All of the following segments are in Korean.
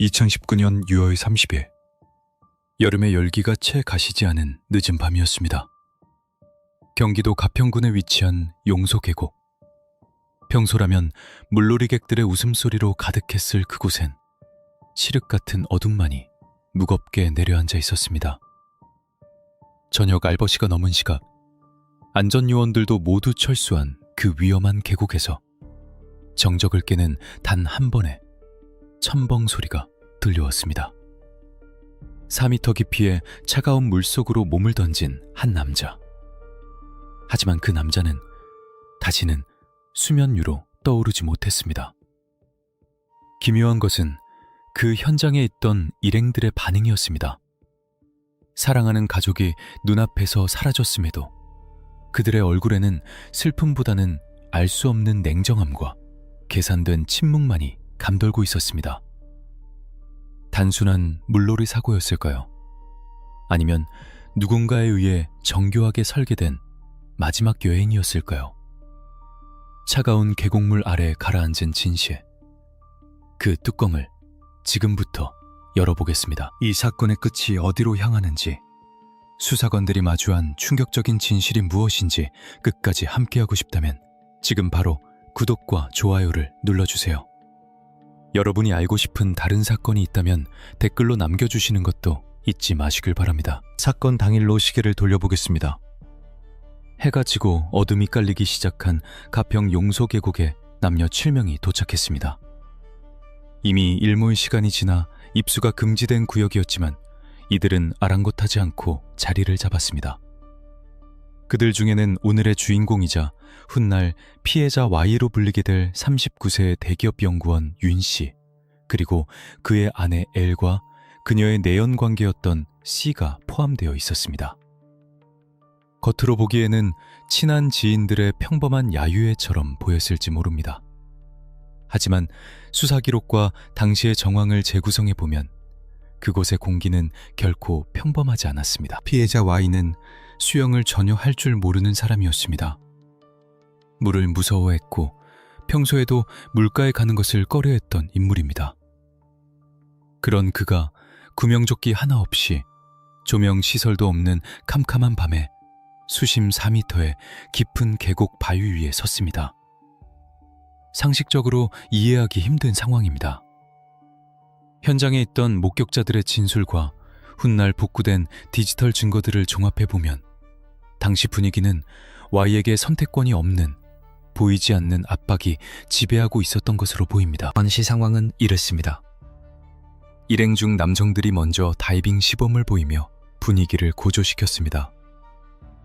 2019년 6월 30일, 여름의 열기가 채 가시지 않은 늦은 밤이었습니다. 경기도 가평군에 위치한 용소 계곡. 평소라면 물놀이객들의 웃음소리로 가득했을 그곳엔 칠흑 같은 어둠만이 무겁게 내려앉아 있었습니다. 저녁 알버시가 넘은 시각, 안전요원들도 모두 철수한 그 위험한 계곡에서 정적을 깨는 단 한 번의 첨벙 소리가 들려왔습니다. 4미터 깊이의 차가운 물속으로 몸을 던진 한 남자. 하지만 그 남자는 다시는 수면 위로 떠오르지 못했습니다. 기묘한 것은 그 현장에 있던 일행들의 반응이었습니다. 사랑하는 가족이 눈앞에서 사라졌음에도 그들의 얼굴에는 슬픔보다는 알 수 없는 냉정함과 계산된 침묵만이 감돌고 있었습니다. 단순한 물놀이 사고였을까요? 아니면 누군가에 의해 정교하게 설계된 마지막 여행이었을까요? 차가운 계곡물 아래 가라앉은 진실. 그 뚜껑을 지금부터 열어보겠습니다. 이 사건의 끝이 어디로 향하는지, 수사관들이 마주한 충격적인 진실이 무엇인지 끝까지 함께하고 싶다면 지금 바로 구독과 좋아요를 눌러주세요. 여러분이 알고 싶은 다른 사건이 있다면 댓글로 남겨주시는 것도 잊지 마시길 바랍니다. 사건 당일로 시계를 돌려보겠습니다. 해가 지고 어둠이 깔리기 시작한 가평 용소 계곡에 남녀 7명이 도착했습니다. 이미 일몰 시간이 지나 입수가 금지된 구역이었지만 이들은 아랑곳하지 않고 자리를 잡았습니다. 그들 중에는 오늘의 주인공이자 훗날 피해자 Y로 불리게 될 39세의 대기업 연구원 윤씨, 그리고 그의 아내 L과 그녀의 내연 관계였던 C가 포함되어 있었습니다. 겉으로 보기에는 친한 지인들의 평범한 야유회처럼 보였을지 모릅니다. 하지만 수사 기록과 당시의 정황을 재구성해보면 그곳의 공기는 결코 평범하지 않았습니다. 피해자 Y는 수영을 전혀 할 줄 모르는 사람이었습니다. 물을 무서워했고 평소에도 물가에 가는 것을 꺼려했던 인물입니다. 그런 그가 구명조끼 하나 없이 조명 시설도 없는 캄캄한 밤에 수심 4미터의 깊은 계곡 바위 위에 섰습니다. 상식적으로 이해하기 힘든 상황입니다. 현장에 있던 목격자들의 진술과 훗날 복구된 디지털 증거들을 종합해보면 당시 분위기는 Y에게 선택권이 없는, 보이지 않는 압박이 지배하고 있었던 것으로 보입니다. 당시 상황은 이랬습니다. 일행 중 남성들이 먼저 다이빙 시범을 보이며 분위기를 고조시켰습니다.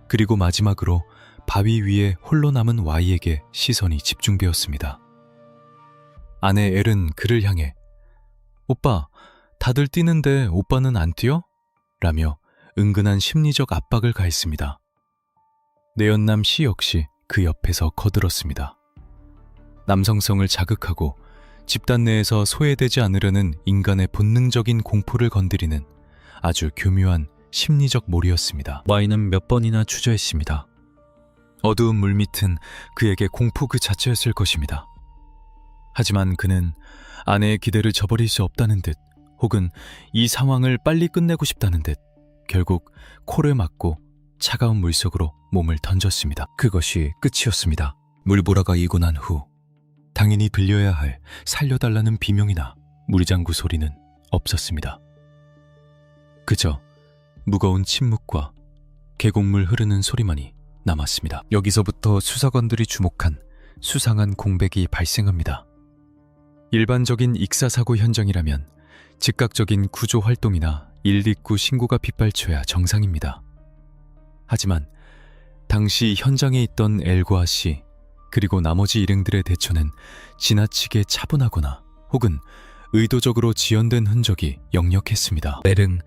그리고 마지막으로 바위 위에 홀로 남은 Y에게 시선이 집중되었습니다. 아내 L은 그를 향해 "오빠, 다들 뛰는데 오빠는 안 뛰어?" 라며 은근한 심리적 압박을 가했습니다. 내연남 C 역시 그 옆에서 거들었습니다. 남성성을 자극하고 집단 내에서 소외되지 않으려는 인간의 본능적인 공포를 건드리는 아주 교묘한 심리적 몰이였습니다. Y는 몇 번이나 주저했습니다. 어두운 물밑은 그에게 공포 그 자체였을 것입니다. 하지만 그는 아내의 기대를 저버릴 수 없다는 듯, 혹은 이 상황을 빨리 끝내고 싶다는 듯 결국 코를 막고 차가운 물속으로 몸을 던졌습니다. 그것이 끝이었습니다. 물보라가 이고 난 후 당연히 들려야 할 살려달라는 비명이나 물장구 소리는 없었습니다. 그저 무거운 침묵과 계곡물 흐르는 소리만이 남았습니다. 여기서부터 수사관들이 주목한 수상한 공백이 발생합니다. 일반적인 익사사고 현장이라면 즉각적인 구조 활동이나 119 신고가 빗발쳐야 정상입니다. 하지만 당시 현장에 있던 L과 C, 그리고 나머지 일행들의 대처는 지나치게 차분하거나 혹은 의도적으로 지연된 흔적이 역력했습니다. L은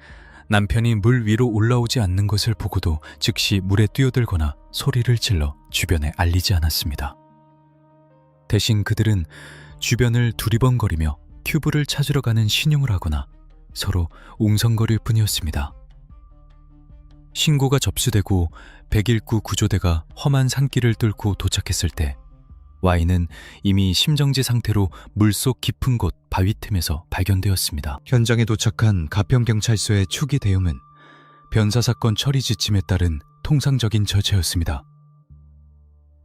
남편이 물 위로 올라오지 않는 것을 보고도 즉시 물에 뛰어들거나 소리를 질러 주변에 알리지 않았습니다. 대신 그들은 주변을 두리번거리며 튜브를 찾으러 가는 신용을 하거나 서로 웅성거릴 뿐이었습니다. 신고가 접수되고 119 구조대가 험한 산길을 뚫고 도착했을 때 Y는 이미 심정지 상태로 물속 깊은 곳 바위 틈에서 발견되었습니다. 현장에 도착한 가평경찰서의 초기 대응은 변사사건 처리 지침에 따른 통상적인 절차였습니다.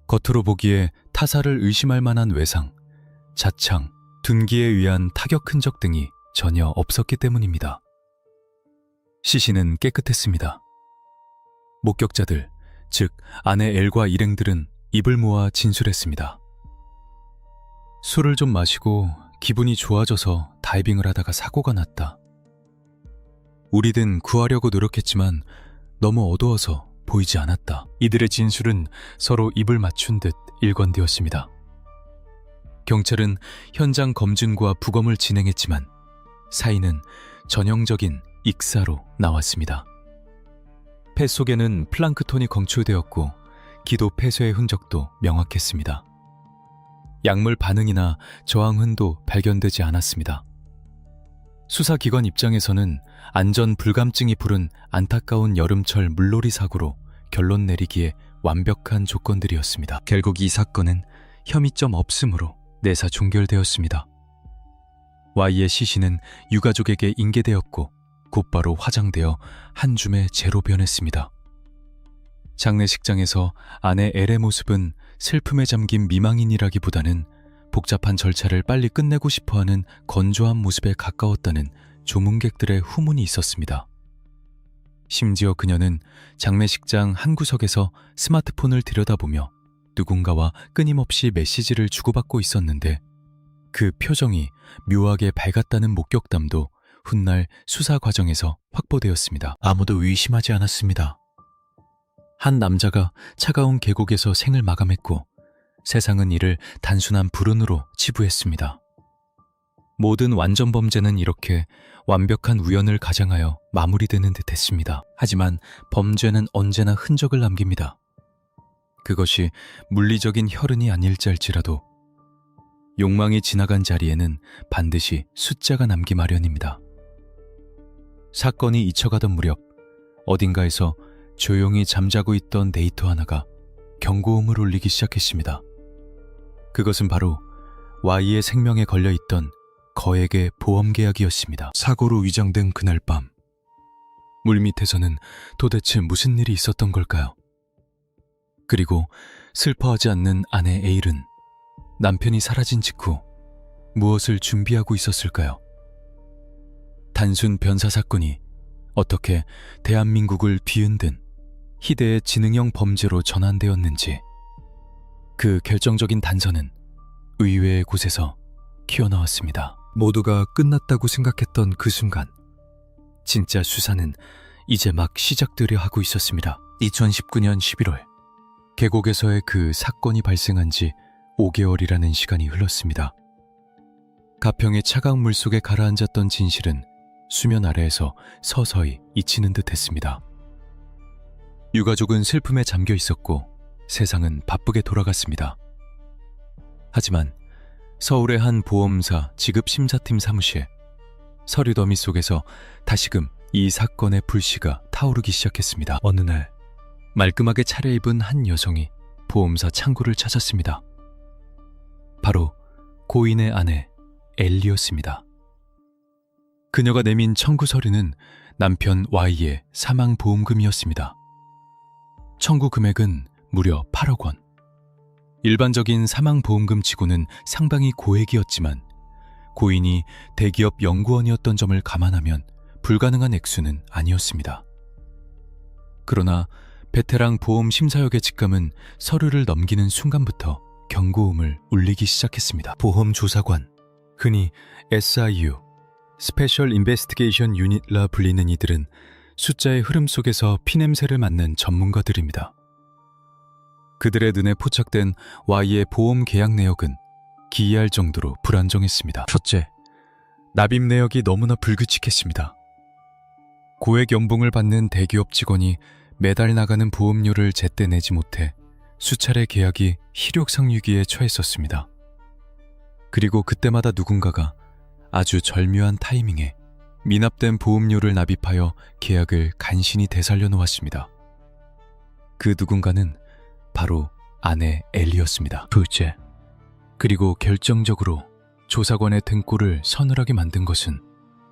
겉으로 보기에 타사를 의심할 만한 외상, 자창, 둔기에 의한 타격 흔적 등이 전혀 없었기 때문입니다. 시신은 깨끗했습니다. 목격자들, 즉 아내 엘과 일행들은 입을 모아 진술했습니다. 술을 좀 마시고 기분이 좋아져서 다이빙을 하다가 사고가 났다. 우리든 구하려고 노력했지만 너무 어두워서 보이지 않았다. 이들의 진술은 서로 입을 맞춘 듯 일관되었습니다. 경찰은 현장 검진과 부검을 진행했지만 사인은 전형적인 익사로 나왔습니다. 폐 속에는 플랑크톤이 검출되었고 기도 폐쇄의 흔적도 명확했습니다. 약물 반응이나 저항흔도 발견되지 않았습니다. 수사기관 입장에서는 안전 불감증이 부른 안타까운 여름철 물놀이 사고로 결론 내리기에 완벽한 조건들이었습니다. 결국 이 사건은 혐의점 없음으로 내사 종결되었습니다. Y의 시신은 유가족에게 인계되었고 곧바로 화장되어 한 줌의 재로 변했습니다. 장례식장에서 아내 L의 모습은 슬픔에 잠긴 미망인이라기보다는 복잡한 절차를 빨리 끝내고 싶어하는 건조한 모습에 가까웠다는 조문객들의 후문이 있었습니다. 심지어 그녀는 장례식장 한 구석에서 스마트폰을 들여다보며 누군가와 끊임없이 메시지를 주고받고 있었는데 그 표정이 묘하게 밝았다는 목격담도 훗날 수사 과정에서 확보되었습니다. 아무도 의심하지 않았습니다. 한 남자가 차가운 계곡에서 생을 마감했고 세상은 이를 단순한 불운으로 치부했습니다. 모든 완전 범죄는 이렇게 완벽한 우연을 가장하여 마무리되는 듯 했습니다. 하지만 범죄는 언제나 흔적을 남깁니다. 그것이 물리적인 혈흔이 아닐지라도 욕망이 지나간 자리에는 반드시 숫자가 남기 마련입니다. 사건이 잊혀가던 무렵 어딘가에서 조용히 잠자고 있던 데이터 하나가 경고음을 울리기 시작했습니다. 그것은 바로 Y의 생명에 걸려있던 거액의 보험 계약이었습니다. 사고로 위장된 그날 밤, 물밑에서는 도대체 무슨 일이 있었던 걸까요? 그리고 슬퍼하지 않는 아내 에일은 남편이 사라진 직후 무엇을 준비하고 있었을까요? 단순 변사 사건이 어떻게 대한민국을 뒤흔든 희대의 지능형 범죄로 전환되었는지, 그 결정적인 단서는 의외의 곳에서 튀어나왔습니다. 모두가 끝났다고 생각했던 그 순간, 진짜 수사는 이제 막 시작되려 하고 있었습니다. 2019년 11월, 계곡에서의 그 사건이 발생한 지 5개월이라는 시간이 흘렀습니다. 가평의 차가운 물속에 가라앉았던 진실은 수면 아래에서 서서히 잊히는 듯 했습니다. 유가족은 슬픔에 잠겨 있었고 세상은 바쁘게 돌아갔습니다. 하지만 서울의 한 보험사 지급심사팀 사무실, 서류 더미 속에서 다시금 이 사건의 불씨가 타오르기 시작했습니다. 어느 날 말끔하게 차려입은 한 여성이 보험사 창구를 찾았습니다. 바로 고인의 아내 엘리였습니다. 그녀가 내민 청구 서류는 남편 Y의 사망보험금이었습니다. 청구 금액은 무려 8억 원. 일반적인 사망보험금치고는 상당히 고액이었지만 고인이 대기업 연구원이었던 점을 감안하면 불가능한 액수는 아니었습니다. 그러나 베테랑 보험 심사역의 직감은 서류를 넘기는 순간부터 경고음을 울리기 시작했습니다. 보험조사관, 흔히 SIU, 스페셜 인베스티게이션 유닛라 불리는 이들은 숫자의 흐름 속에서 피냄새를 맡는 전문가들입니다. 그들의 눈에 포착된 Y의 보험 계약 내역은 기이할 정도로 불안정했습니다. 첫째, 납입 내역이 너무나 불규칙했습니다. 고액 연봉을 받는 대기업 직원이 매달 나가는 보험료를 제때 내지 못해 수차례 계약이 희룡상류기에 처했었습니다. 그리고 그때마다 누군가가 아주 절묘한 타이밍에 미납된 보험료를 납입하여 계약을 간신히 되살려 놓았습니다. 그 누군가는 바로 아내 엘리였습니다. 둘째, 그리고 결정적으로 조사관의 등골을 서늘하게 만든 것은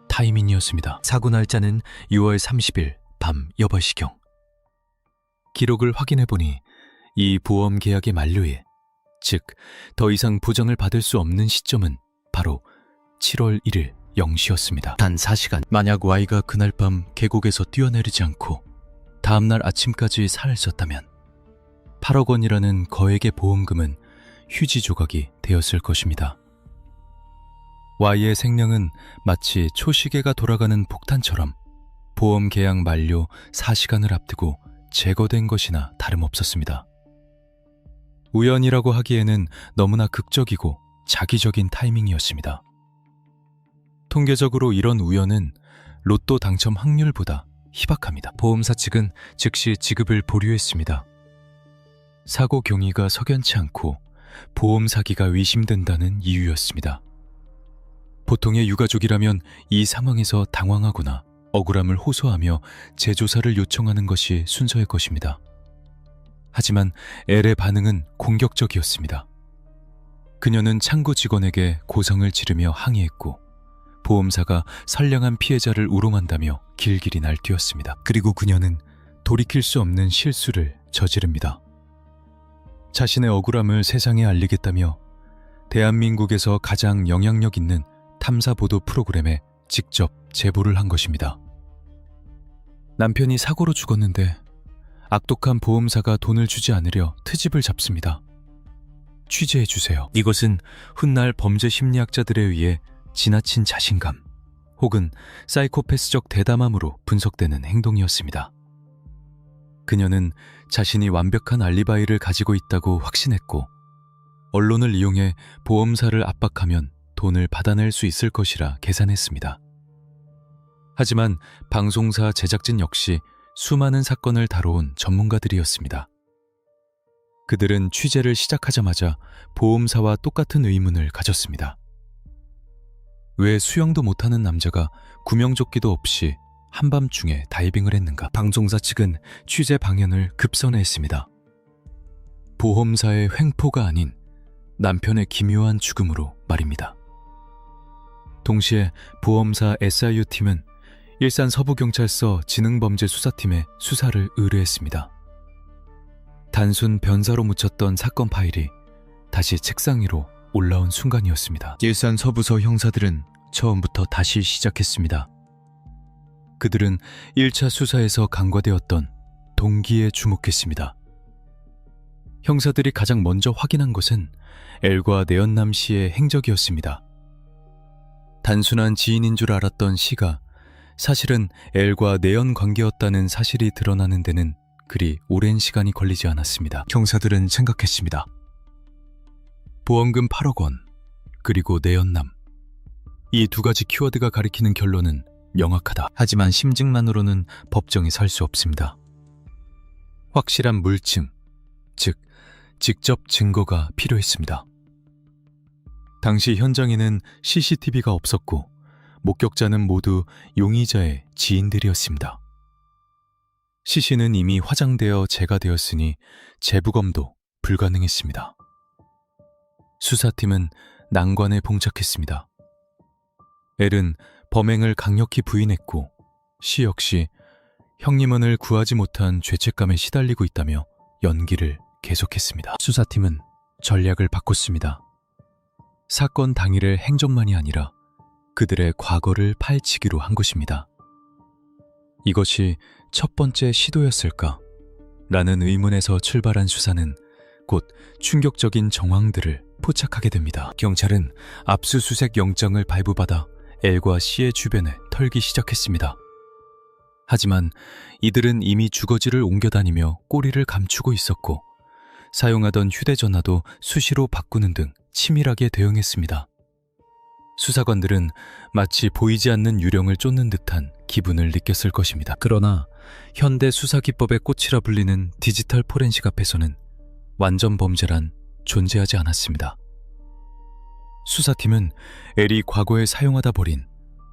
타이밍이었습니다. 사고 날짜는 6월 30일 밤 8시경. 기록을 확인해보니 이 보험 계약의 만료일, 즉 더 이상 보장을 받을 수 없는 시점은 바로 7월 1일 0시였습니다. 단 4시간. 만약 Y가 그날 밤 계곡에서 뛰어내리지 않고 다음날 아침까지 살을 썼다면 8억 원이라는 거액의 보험금은 휴지 조각이 되었을 것입니다. Y의 생명은 마치 초시계가 돌아가는 폭탄처럼 보험 계약 만료 4시간을 앞두고 제거된 것이나 다름없었습니다. 우연이라고 하기에는 너무나 극적이고 자기적인 타이밍이었습니다. 통계적으로 이런 우연은 로또 당첨 확률보다 희박합니다. 보험사 측은 즉시 지급을 보류했습니다. 사고 경위가 석연치 않고 보험 사기가 의심된다는 이유였습니다. 보통의 유가족이라면 이 상황에서 당황하거나 억울함을 호소하며 재조사를 요청하는 것이 순서일 것입니다. 하지만 L의 반응은 공격적이었습니다. 그녀는 창구 직원에게 고성을 지르며 항의했고 보험사가 선량한 피해자를 우롱한다며 길길이 날뛰었습니다. 그리고 그녀는 돌이킬 수 없는 실수를 저지릅니다. 자신의 억울함을 세상에 알리겠다며 대한민국에서 가장 영향력 있는 탐사보도 프로그램에 직접 제보를 한 것입니다. 남편이 사고로 죽었는데 악독한 보험사가 돈을 주지 않으려 트집을 잡습니다. 취재해주세요. 이것은 훗날 범죄 심리학자들에 의해 지나친 자신감 혹은 사이코패스적 대담함으로 분석되는 행동이었습니다. 그녀는 자신이 완벽한 알리바이를 가지고 있다고 확신했고 언론을 이용해 보험사를 압박하면 돈을 받아낼 수 있을 것이라 계산했습니다. 하지만 방송사 제작진 역시 수많은 사건을 다뤄온 전문가들이었습니다. 그들은 취재를 시작하자마자 보험사와 똑같은 의문을 가졌습니다. 왜 수영도 못하는 남자가 구명조끼도 없이 한밤중에 다이빙을 했는가? 방송사 측은 취재 방향을 급선회했습니다. 보험사의 횡포가 아닌 남편의 기묘한 죽음으로 말입니다. 동시에 보험사 SIU팀은 일산 서부경찰서 지능범죄수사팀에 수사를 의뢰했습니다. 단순 변사로 묻혔던 사건 파일이 다시 책상 위로 올라온 순간이었습니다. 일산 서부서 형사들은 처음부터 다시 시작했습니다. 그들은 1차 수사에서 간과되었던 동기에 주목했습니다. 형사들이 가장 먼저 확인한 것은 L과 내연남 씨의 행적이었습니다. 단순한 지인인 줄 알았던 씨가 사실은 L과 내연 관계였다는 사실이 드러나는 데는 그리 오랜 시간이 걸리지 않았습니다. 형사들은 생각했습니다. 보험금 8억 원, 그리고 내연남. 이 두 가지 키워드가 가리키는 결론은 명확하다. 하지만 심증만으로는 법정에 설 수 없습니다. 확실한 물증, 즉 직접 증거가 필요했습니다. 당시 현장에는 CCTV가 없었고 목격자는 모두 용의자의 지인들이었습니다. 시신은 이미 화장되어 재가되었으니 재부검도 불가능했습니다. 수사팀은 난관에 봉착했습니다. L은 범행을 강력히 부인했고 시 역시 형님은을 구하지 못한 죄책감에 시달리고 있다며 연기를 계속했습니다. 수사팀은 전략을 바꿨습니다. 사건 당일의 행적만이 아니라 그들의 과거를 파헤치기로 한 것입니다. 이것이 첫 번째 시도였을까? 라는 의문에서 출발한 수사는 곧 충격적인 정황들을 포착하게 됩니다. 경찰은 압수수색 영장을 발부받아 L과 C의 주변에 털기 시작했습니다. 하지만 이들은 이미 주거지를 옮겨다니며 꼬리를 감추고 있었고 사용하던 휴대전화도 수시로 바꾸는 등 치밀하게 대응했습니다. 수사관들은 마치 보이지 않는 유령을 쫓는 듯한 기분을 느꼈을 것입니다. 그러나 현대 수사기법의 꽃이라 불리는 디지털 포렌식 앞에서는 완전 범죄란 존재하지 않았습니다. 수사팀은 L이 과거에 사용하다 버린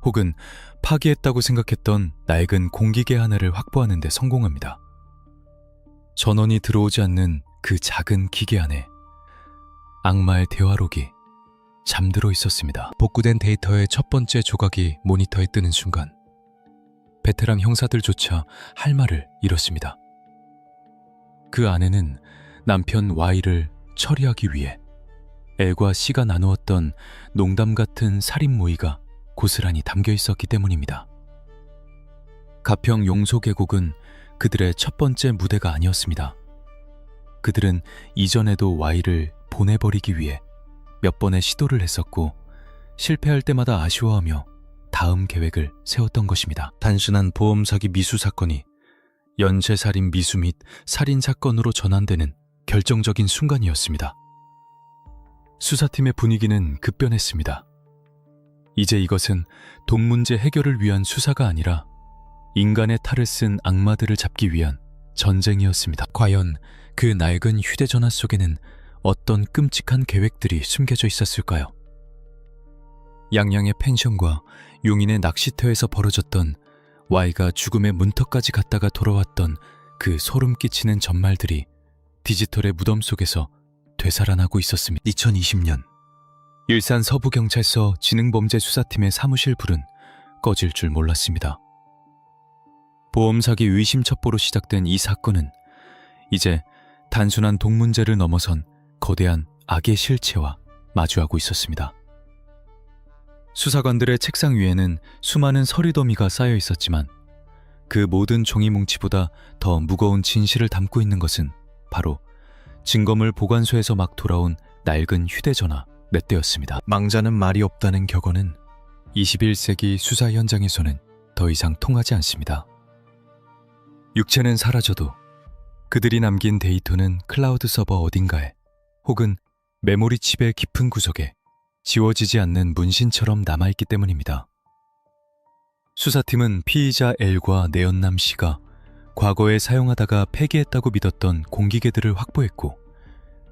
혹은 파기했다고 생각했던 낡은 공기계 하나를 확보하는 데 성공합니다. 전원이 들어오지 않는 그 작은 기계 안에 악마의 대화록이 잠들어 있었습니다. 복구된 데이터의 첫 번째 조각이 모니터에 뜨는 순간 베테랑 형사들조차 할 말을 잃었습니다. 그 안에는 남편 Y를 처리하기 위해 L과 C가 나누었던 농담 같은 살인 모의가 고스란히 담겨 있었기 때문입니다. 가평 용소계곡은 그들의 첫 번째 무대가 아니었습니다. 그들은 이전에도 Y를 보내버리기 위해 몇 번의 시도를 했었고 실패할 때마다 아쉬워하며 다음 계획을 세웠던 것입니다. 단순한 보험 사기 미수 사건이 연쇄살인 미수 및 살인 사건으로 전환되는 결정적인 순간이었습니다. 수사팀의 분위기는 급변했습니다. 이제 이것은 돈 문제 해결을 위한 수사가 아니라 인간의 탈을 쓴 악마들을 잡기 위한 전쟁이었습니다. 과연 그 낡은 휴대전화 속에는 어떤 끔찍한 계획들이 숨겨져 있었을까요? 양양의 펜션과 용인의 낚시터에서 벌어졌던 Y가 죽음의 문턱까지 갔다가 돌아왔던 그 소름 끼치는 전말들이 디지털의 무덤 속에서 되살아나고 있었습니다. 2020년 일산 서부경찰서 지능범죄수사팀의 사무실 불은 꺼질 줄 몰랐습니다. 보험사기 의심 첩보로 시작된 이 사건은 이제 단순한 돈 문제를 넘어선 거대한 악의 실체와 마주하고 있었습니다. 수사관들의 책상 위에는 수많은 서류 더미가 쌓여 있었지만 그 모든 종이 뭉치보다 더 무거운 진실을 담고 있는 것은 바로 증거물 보관소에서 막 돌아온 낡은 휴대전화 몇 대였습니다. 망자는 말이 없다는 격언은 21세기 수사 현장에서는 더 이상 통하지 않습니다. 육체는 사라져도 그들이 남긴 데이터는 클라우드 서버 어딘가에 혹은 메모리 칩의 깊은 구석에 지워지지 않는 문신처럼 남아있기 때문입니다. 수사팀은 피의자 L과 내연남 C가 과거에 사용하다가 폐기했다고 믿었던 공기계들을 확보했고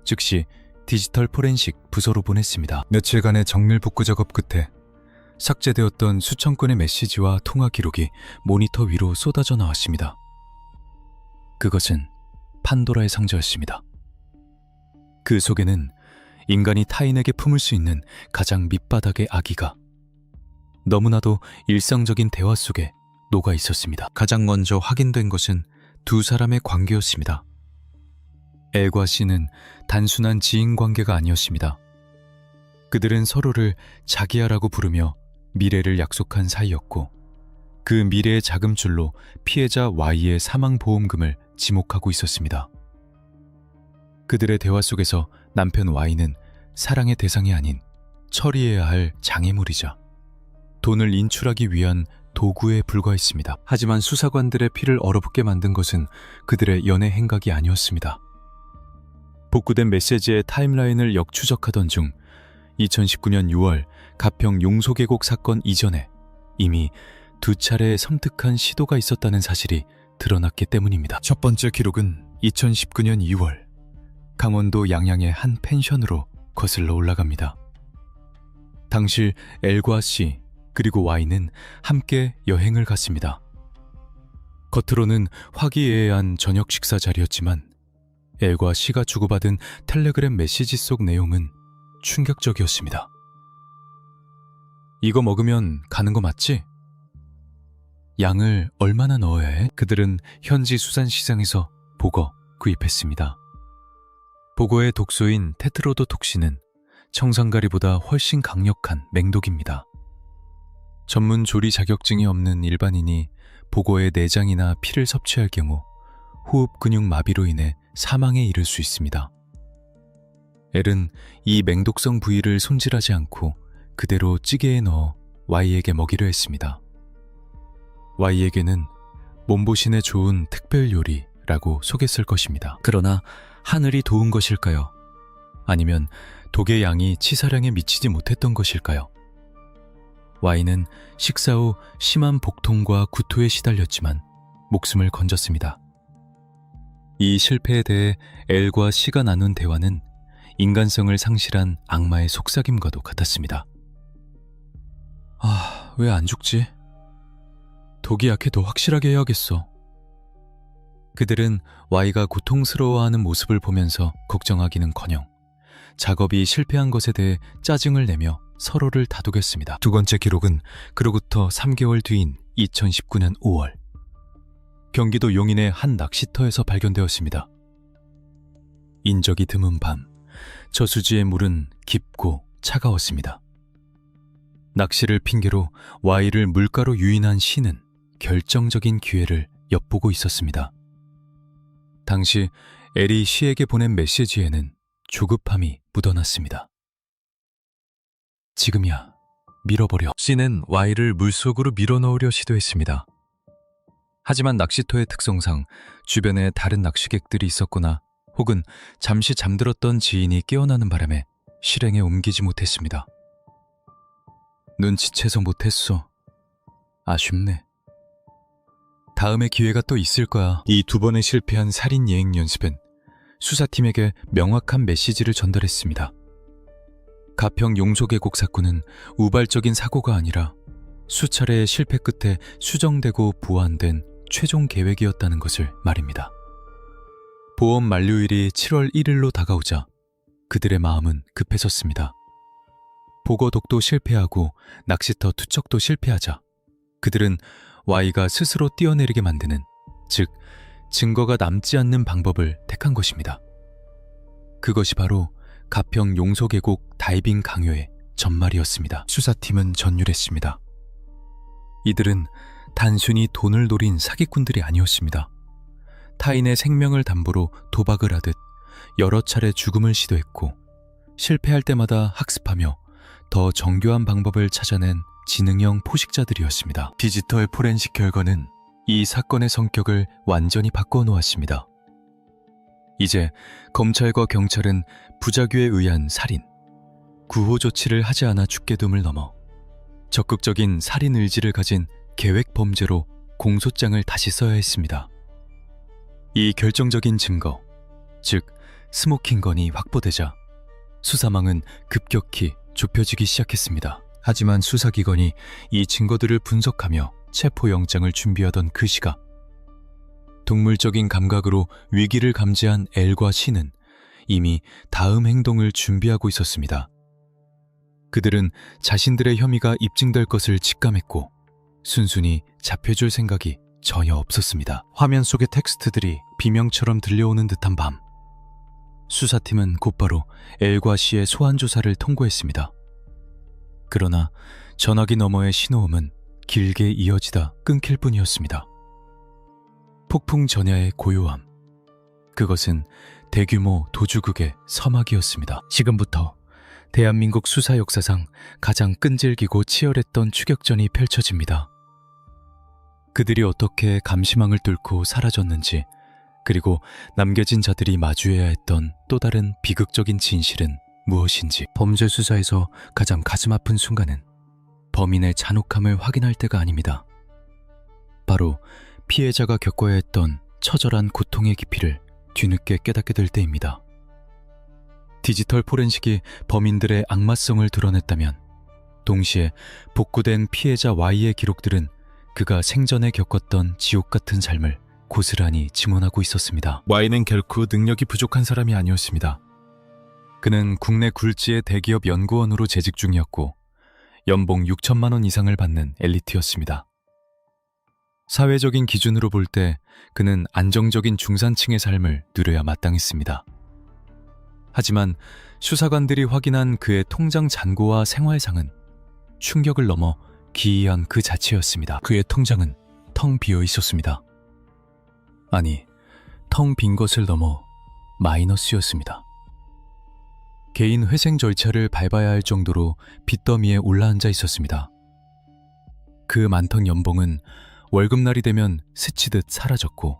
즉시 디지털 포렌식 부서로 보냈습니다. 며칠간의 정밀 복구 작업 끝에 삭제되었던 수천 건의 메시지와 통화 기록이 모니터 위로 쏟아져 나왔습니다. 그것은 판도라의 상자였습니다. 그 속에는 인간이 타인에게 품을 수 있는 가장 밑바닥의 악의가 너무나도 일상적인 대화 속에 녹아 있었습니다. 가장 먼저 확인된 것은 두 사람의 관계였습니다. L과 C는 단순한 지인 관계가 아니었습니다. 그들은 서로를 자기야라고 부르며 미래를 약속한 사이였고 그 미래의 자금줄로 피해자 Y의 사망보험금을 지목하고 있었습니다. 그들의 대화 속에서 남편 Y는 사랑의 대상이 아닌 처리해야 할 장애물이자 돈을 인출하기 위한 도구에 불과했습니다. 하지만 수사관들의 피를 얼어붙게 만든 것은 그들의 연애 행각이 아니었습니다. 복구된 메시지의 타임라인을 역추적하던 중 2019년 6월 가평 용소계곡 사건 이전에 이미 두 차례의 섬뜩한 시도가 있었다는 사실이 드러났기 때문입니다. 첫 번째 기록은 2019년 2월 강원도 양양의 한 펜션으로 거슬러 올라갑니다. 당시 L과 C 그리고 Y는 함께 여행을 갔습니다. 겉으로는 화기애애한 저녁 식사 자리였지만 L과 C가 주고받은 텔레그램 메시지 속 내용은 충격적이었습니다. 이거 먹으면 가는 거 맞지? 양을 얼마나 넣어야 해? 그들은 현지 수산시장에서 보거 구입했습니다. 보거의 독소인 테트로도톡신은 청산가리보다 훨씬 강력한 맹독입니다. 전문 조리 자격증이 없는 일반인이 보거의 내장이나 피를 섭취할 경우 호흡 근육 마비로 인해 사망에 이를 수 있습니다. L은 이 맹독성 부위를 손질하지 않고 그대로 찌개에 넣어 Y에게 먹이려 했습니다. Y에게는 몸보신에 좋은 특별 요리라고 속였을 것입니다. 그러나 하늘이 도운 것일까요? 아니면 독의 양이 치사량에 미치지 못했던 것일까요? Y는 식사 후 심한 복통과 구토에 시달렸지만 목숨을 건졌습니다. 이 실패에 대해 L과 C가 나눈 대화는 인간성을 상실한 악마의 속삭임과도 같았습니다. 왜 안 죽지? 독이 약해 더 확실하게 해야겠어. 그들은 Y가 고통스러워하는 모습을 보면서 걱정하기는커녕 작업이 실패한 것에 대해 짜증을 내며 서로를 다투겠습니다. 두 번째 기록은 그로부터 3개월 뒤인 2019년 5월. 경기도 용인의 한 낚시터에서 발견되었습니다. 인적이 드문 밤, 저수지의 물은 깊고 차가웠습니다. 낚시를 핑계로 Y를 물가로 유인한 C는 결정적인 기회를 엿보고 있었습니다. 당시 L이 C에게 보낸 메시지에는 조급함이 묻어났습니다. 지금이야, 밀어버려. C는 Y를 물속으로 밀어넣으려 시도했습니다. 하지만 낚시터의 특성상 주변에 다른 낚시객들이 있었거나 혹은 잠시 잠들었던 지인이 깨어나는 바람에 실행에 옮기지 못했습니다. 눈치채서 못했어. 아쉽네. 다음에 기회가 또 있을 거야. 이 두 번의 실패한 살인 예행 연습은 수사팀에게 명확한 메시지를 전달했습니다. 가평 용소계곡 사건은 우발적인 사고가 아니라 수차례의 실패 끝에 수정되고 보완된 최종 계획이었다는 것을 말입니다. 보험 만료일이 7월 1일로 다가오자 그들의 마음은 급해졌습니다. 보거 독도 실패하고 낚시터 투척도 실패하자 그들은 Y가 스스로 뛰어내리게 만드는, 즉 증거가 남지 않는 방법을 택한 것입니다. 그것이 바로 가평 용소계곡 다이빙 강요의 전말이었습니다. 수사팀은 전율했습니다. 이들은 단순히 돈을 노린 사기꾼들이 아니었습니다. 타인의 생명을 담보로 도박을 하듯 여러 차례 죽음을 시도했고 실패할 때마다 학습하며 더 정교한 방법을 찾아낸 지능형 포식자들이었습니다. 디지털 포렌식 결과는 이 사건의 성격을 완전히 바꿔놓았습니다. 이제 검찰과 경찰은 부작위에 의한 살인, 구호 조치를 하지 않아 죽게 둠을 넘어 적극적인 살인 의지를 가진 계획 범죄로 공소장을 다시 써야 했습니다. 이 결정적인 증거, 즉 스모킹건이 확보되자 수사망은 급격히 좁혀지기 시작했습니다. 하지만 수사기관이 이 증거들을 분석하며 체포영장을 준비하던 그 시각, 동물적인 감각으로 위기를 감지한 L과 C는 이미 다음 행동을 준비하고 있었습니다. 그들은 자신들의 혐의가 입증될 것을 직감했고 순순히 잡혀줄 생각이 전혀 없었습니다. 화면 속의 텍스트들이 비명처럼 들려오는 듯한 밤, 수사팀은 곧바로 L과 C의 소환 조사를 통고했습니다. 그러나 전화기 너머의 신호음은 길게 이어지다 끊길 뿐이었습니다. 폭풍 전야의 고요함, 그것은 대규모 도주극의 서막이었습니다. 지금부터 대한민국 수사 역사상 가장 끈질기고 치열했던 추격전이 펼쳐집니다. 그들이 어떻게 감시망을 뚫고 사라졌는지, 그리고 남겨진 자들이 마주해야 했던 또 다른 비극적인 진실은 무엇인지. 범죄 수사에서 가장 가슴 아픈 순간은 범인의 잔혹함을 확인할 때가 아닙니다. 바로 피해자가 겪어야 했던 처절한 고통의 깊이를 뒤늦게 깨닫게 될 때입니다. 디지털 포렌식이 범인들의 악마성을 드러냈다면 동시에 복구된 피해자 Y의 기록들은 그가 생전에 겪었던 지옥 같은 삶을 고스란히 증언하고 있었습니다. Y는 결코 능력이 부족한 사람이 아니었습니다. 그는 국내 굴지의 대기업 연구원으로 재직 중이었고 연봉 6천만 원 이상을 받는 엘리트였습니다. 사회적인 기준으로 볼 때 그는 안정적인 중산층의 삶을 누려야 마땅했습니다. 하지만 수사관들이 확인한 그의 통장 잔고와 생활상은 충격을 넘어 기이한 그 자체였습니다. 그의 통장은 텅 비어 있었습니다. 아니, 텅 빈 것을 넘어 마이너스였습니다. 개인 회생 절차를 밟아야 할 정도로 빚더미에 올라앉아 있었습니다. 그 많던 연봉은 월급날이 되면 스치듯 사라졌고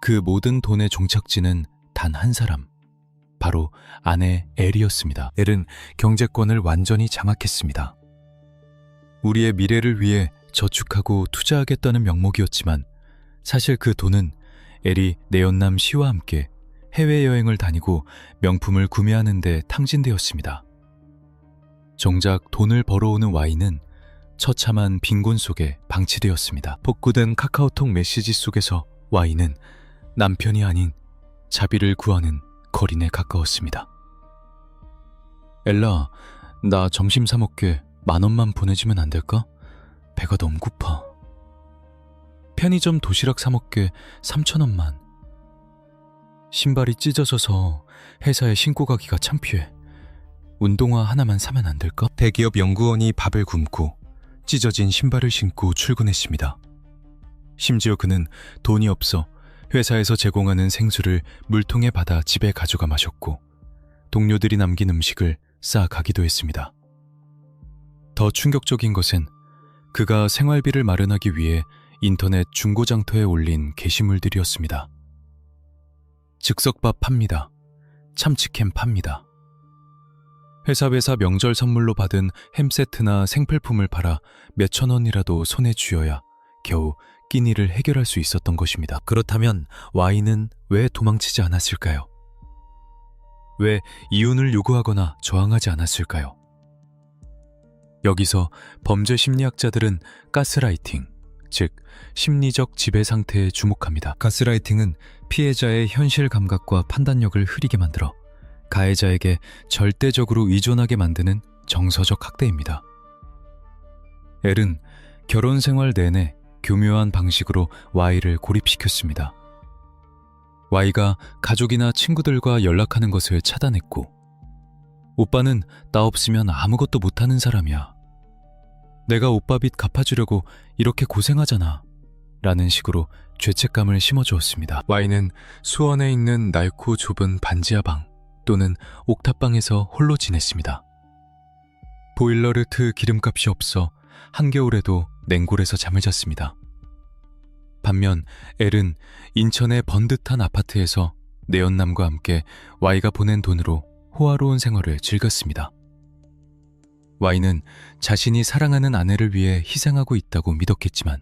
그 모든 돈의 종착지는 단 한 사람, 바로 아내 엘이었습니다. 엘은 경제권을 완전히 장악했습니다. 우리의 미래를 위해 저축하고 투자하겠다는 명목이었지만 사실 그 돈은 엘이 내연남 C와 함께 해외여행을 다니고 명품을 구매하는 데 탕진되었습니다. 정작 돈을 벌어오는 Y는 처참한 빈곤 속에 방치되었습니다. 복구된 카카오톡 메시지 속에서 Y는 남편이 아닌 자비를 구하는 거린에 가까웠습니다. 엘라, 나 점심 사 먹게 10,000원만 보내주면 안 될까? 배가 너무 고파. 편의점 도시락 사 먹게 3,000원만. 신발이 찢어져서 회사에 신고 가기가 창피해. 운동화 하나만 사면 안 될까? 대기업 연구원이 밥을 굶고 찢어진 신발을 신고 출근했습니다. 심지어 그는 돈이 없어 회사에서 제공하는 생수를 물통에 받아 집에 가져가 마셨고 동료들이 남긴 음식을 쌓아가기도 했습니다. 더 충격적인 것은 그가 생활비를 마련하기 위해 인터넷 중고장터에 올린 게시물들이었습니다. 즉석밥 팝니다. 참치캔 팝니다. 회사 명절 선물로 받은 햄세트나 생필품을 팔아 몇천 원이라도 손에 쥐어야 겨우 끼니를 해결할 수 있었던 것입니다. 그렇다면 Y는 왜 도망치지 않았을까요? 왜 이윤을 요구하거나 저항하지 않았을까요? 여기서 범죄 심리학자들은 가스라이팅, 즉 심리적 지배 상태에 주목합니다. 가스라이팅은 피해자의 현실 감각과 판단력을 흐리게 만들어 가해자에게 절대적으로 의존하게 만드는 정서적 학대입니다. 엘은 결혼 생활 내내 교묘한 방식으로 Y를 고립시켰습니다. Y가 가족이나 친구들과 연락하는 것을 차단했고, 오빠는 나 없으면 아무것도 못하는 사람이야. 내가 오빠 빚 갚아주려고 이렇게 고생하잖아. 라는 식으로 죄책감을 심어주었습니다. Y는 수원에 있는 낡고 좁은 반지하방 또는 옥탑방에서 홀로 지냈습니다. 보일러를 틀 기름값이 없어 한겨울에도 냉골에서 잠을 잤습니다. 반면 엘은 인천의 번듯한 아파트에서 내연남과 함께 Y가 보낸 돈으로 호화로운 생활을 즐겼습니다. Y는 자신이 사랑하는 아내를 위해 희생하고 있다고 믿었겠지만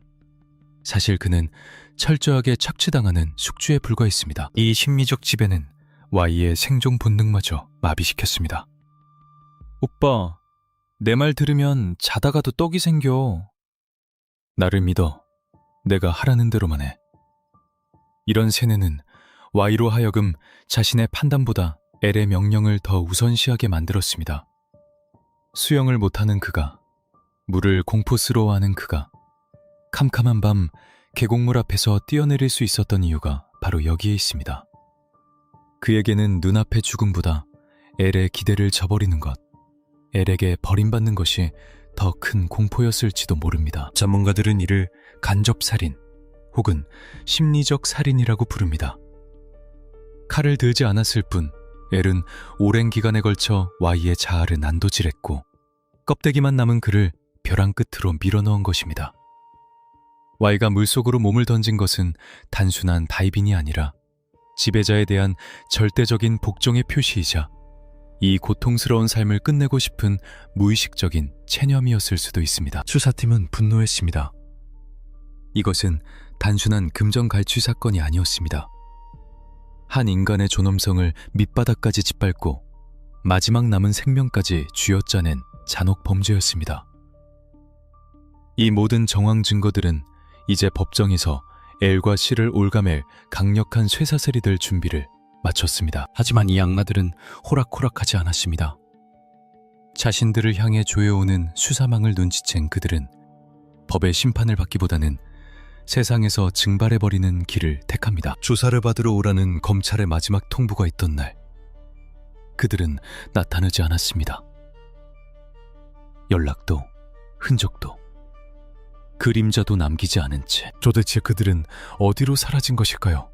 사실 그는 철저하게 착취당하는 숙주에 불과했습니다. 이 심리적 지배는 Y의 생존 본능마저 마비시켰습니다. 오빠, 내 말 들으면 자다가도 떡이 생겨. 나를 믿어. 내가 하라는 대로만 해. 이런 세뇌는 Y로 하여금 자신의 판단보다 엘의 명령을 더 우선시하게 만들었습니다. 수영을 못하는 그가, 물을 공포스러워하는 그가, 캄캄한 밤 계곡물 앞에서 뛰어내릴 수 있었던 이유가 바로 여기에 있습니다. 그에게는 눈앞의 죽음보다 엘의 기대를 저버리는 것, 엘에게 버림받는 것이 더 큰 공포였을지도 모릅니다. 전문가들은 이를 간접살인 혹은 심리적 살인이라고 부릅니다. 칼을 들지 않았을 뿐 엘은 오랜 기간에 걸쳐 Y의 자아를 난도질했고 껍데기만 남은 그를 벼랑 끝으로 밀어넣은 것입니다. Y가 물속으로 몸을 던진 것은 단순한 다이빙이 아니라 지배자에 대한 절대적인 복종의 표시이자 이 고통스러운 삶을 끝내고 싶은 무의식적인 체념이었을 수도 있습니다. 수사팀은 분노했습니다. 이것은 단순한 금전갈취 사건이 아니었습니다. 한 인간의 존엄성을 밑바닥까지 짓밟고 마지막 남은 생명까지 쥐어짜낸 잔혹 범죄였습니다. 이 모든 정황 증거들은 이제 법정에서 엘과 C를 올가맬 강력한 쇠사슬이 될 준비를 마쳤습니다. 하지만 이 악마들은 호락호락하지 않았습니다. 자신들을 향해 조여오는 수사망을 눈치챈 그들은 법의 심판을 받기보다는 세상에서 증발해버리는 길을 택합니다. 조사를 받으러 오라는 검찰의 마지막 통보가 있던 날, 그들은 나타나지 않았습니다. 연락도, 흔적도, 그림자도 남기지 않은 채 도대체 그들은 어디로 사라진 것일까요?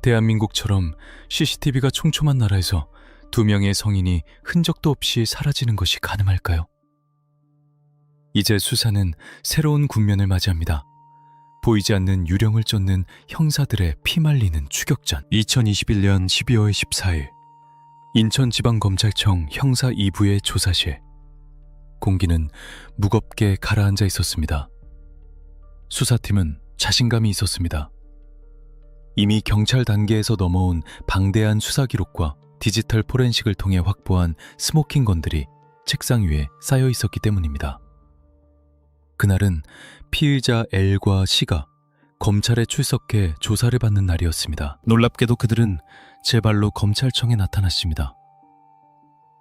대한민국처럼 CCTV가 촘촘한 나라에서 2명의 성인이 흔적도 없이 사라지는 것이 가능할까요? 이제 수사는 새로운 국면을 맞이합니다. 보이지 않는 유령을 쫓는 형사들의 피말리는 추격전. 2021년 12월 14일 인천지방검찰청 형사 2부의 조사실. 공기는 무겁게 가라앉아 있었습니다. 수사팀은 자신감이 있었습니다. 이미 경찰 단계에서 넘어온 방대한 수사 기록과 디지털 포렌식을 통해 확보한 스모킹건들이 책상 위에 쌓여 있었기 때문입니다. 그날은 피의자 L과 C가 검찰에 출석해 조사를 받는 날이었습니다. 놀랍게도 그들은 제 발로 검찰청에 나타났습니다.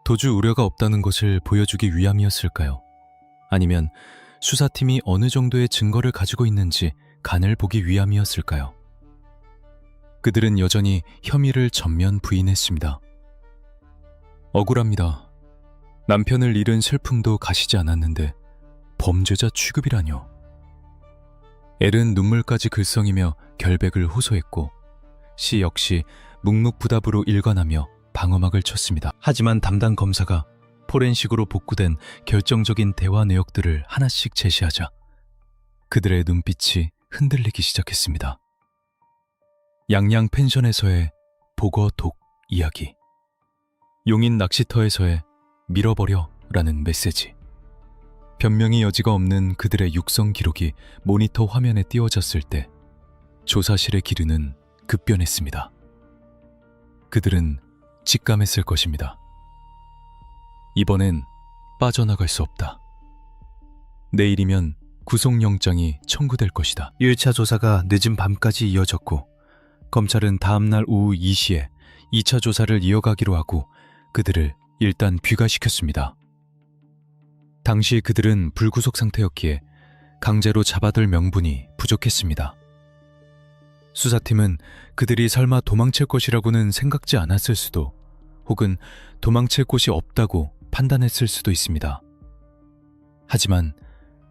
도주 우려가 없다는 것을 보여주기 위함이었을까요? 아니면 수사팀이 어느 정도의 증거를 가지고 있는지 간을 보기 위함이었을까요? 그들은 여전히 혐의를 전면 부인했습니다. 억울합니다. 남편을 잃은 슬픔도 가시지 않았는데 범죄자 취급이라뇨. 엘은 눈물까지 글썽이며 결백을 호소했고 시 역시 묵묵부답으로 일관하며 방어막을 쳤습니다. 하지만 담당 검사가 포렌식으로 복구된 결정적인 대화 내역들을 하나씩 제시하자 그들의 눈빛이 흔들리기 시작했습니다. 양양 펜션에서의 보거독 이야기, 용인 낚시터에서의 밀어버려 라는 메시지, 변명의 여지가 없는 그들의 육성 기록이 모니터 화면에 띄워졌을 때 조사실의 기류는 급변했습니다. 그들은 직감했을 것입니다. 이번엔 빠져나갈 수 없다. 내일이면 구속영장이 청구될 것이다. 1차 조사가 늦은 밤까지 이어졌고 검찰은 다음날 오후 2시에 2차 조사를 이어가기로 하고 그들을 일단 귀가시켰습니다. 당시 그들은 불구속 상태였기에 강제로 잡아들 명분이 부족했습니다. 수사팀은 그들이 설마 도망칠 것이라고는 생각지 않았을 수도, 혹은 도망칠 곳이 없다고 판단했을 수도 있습니다. 하지만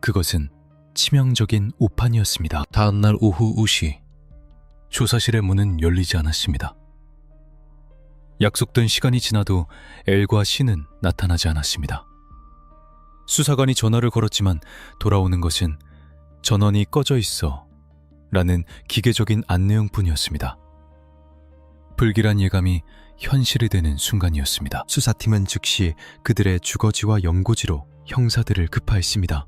그것은 치명적인 오판이었습니다. 다음날 오후 5시, 조사실의 문은 열리지 않았습니다. 약속된 시간이 지나도 엘과 시는 나타나지 않았습니다. 수사관이 전화를 걸었지만 돌아오는 것은 전원이 꺼져 있어 라는 기계적인 안내용뿐이었습니다. 불길한 예감이 현실이 되는 순간이었습니다. 수사팀은 즉시 그들의 주거지와 연고지로 형사들을 급파했습니다.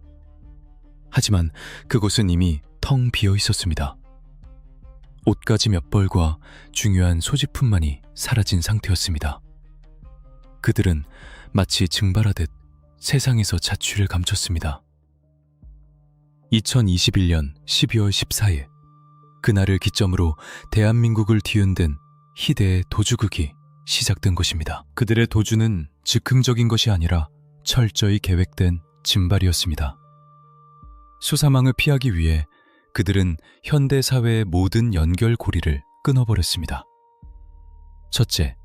하지만 그곳은 이미 텅 비어 있었습니다. 옷가지 몇 벌과 중요한 소지품만이 사라진 상태였습니다. 그들은 마치 증발하듯 세상에서 자취를 감췄습니다. 2021년 12월 14일, 그날을 기점으로 대한민국을 뒤흔든 희대의 도주극이 시작된 것입니다. 그들의 도주는 즉흥적인 것이 아니라 철저히 계획된 진발이었습니다. 수사망을 피하기 위해 그들은 현대 사회의 모든 연결고리를 끊어버렸습니다. 첫째,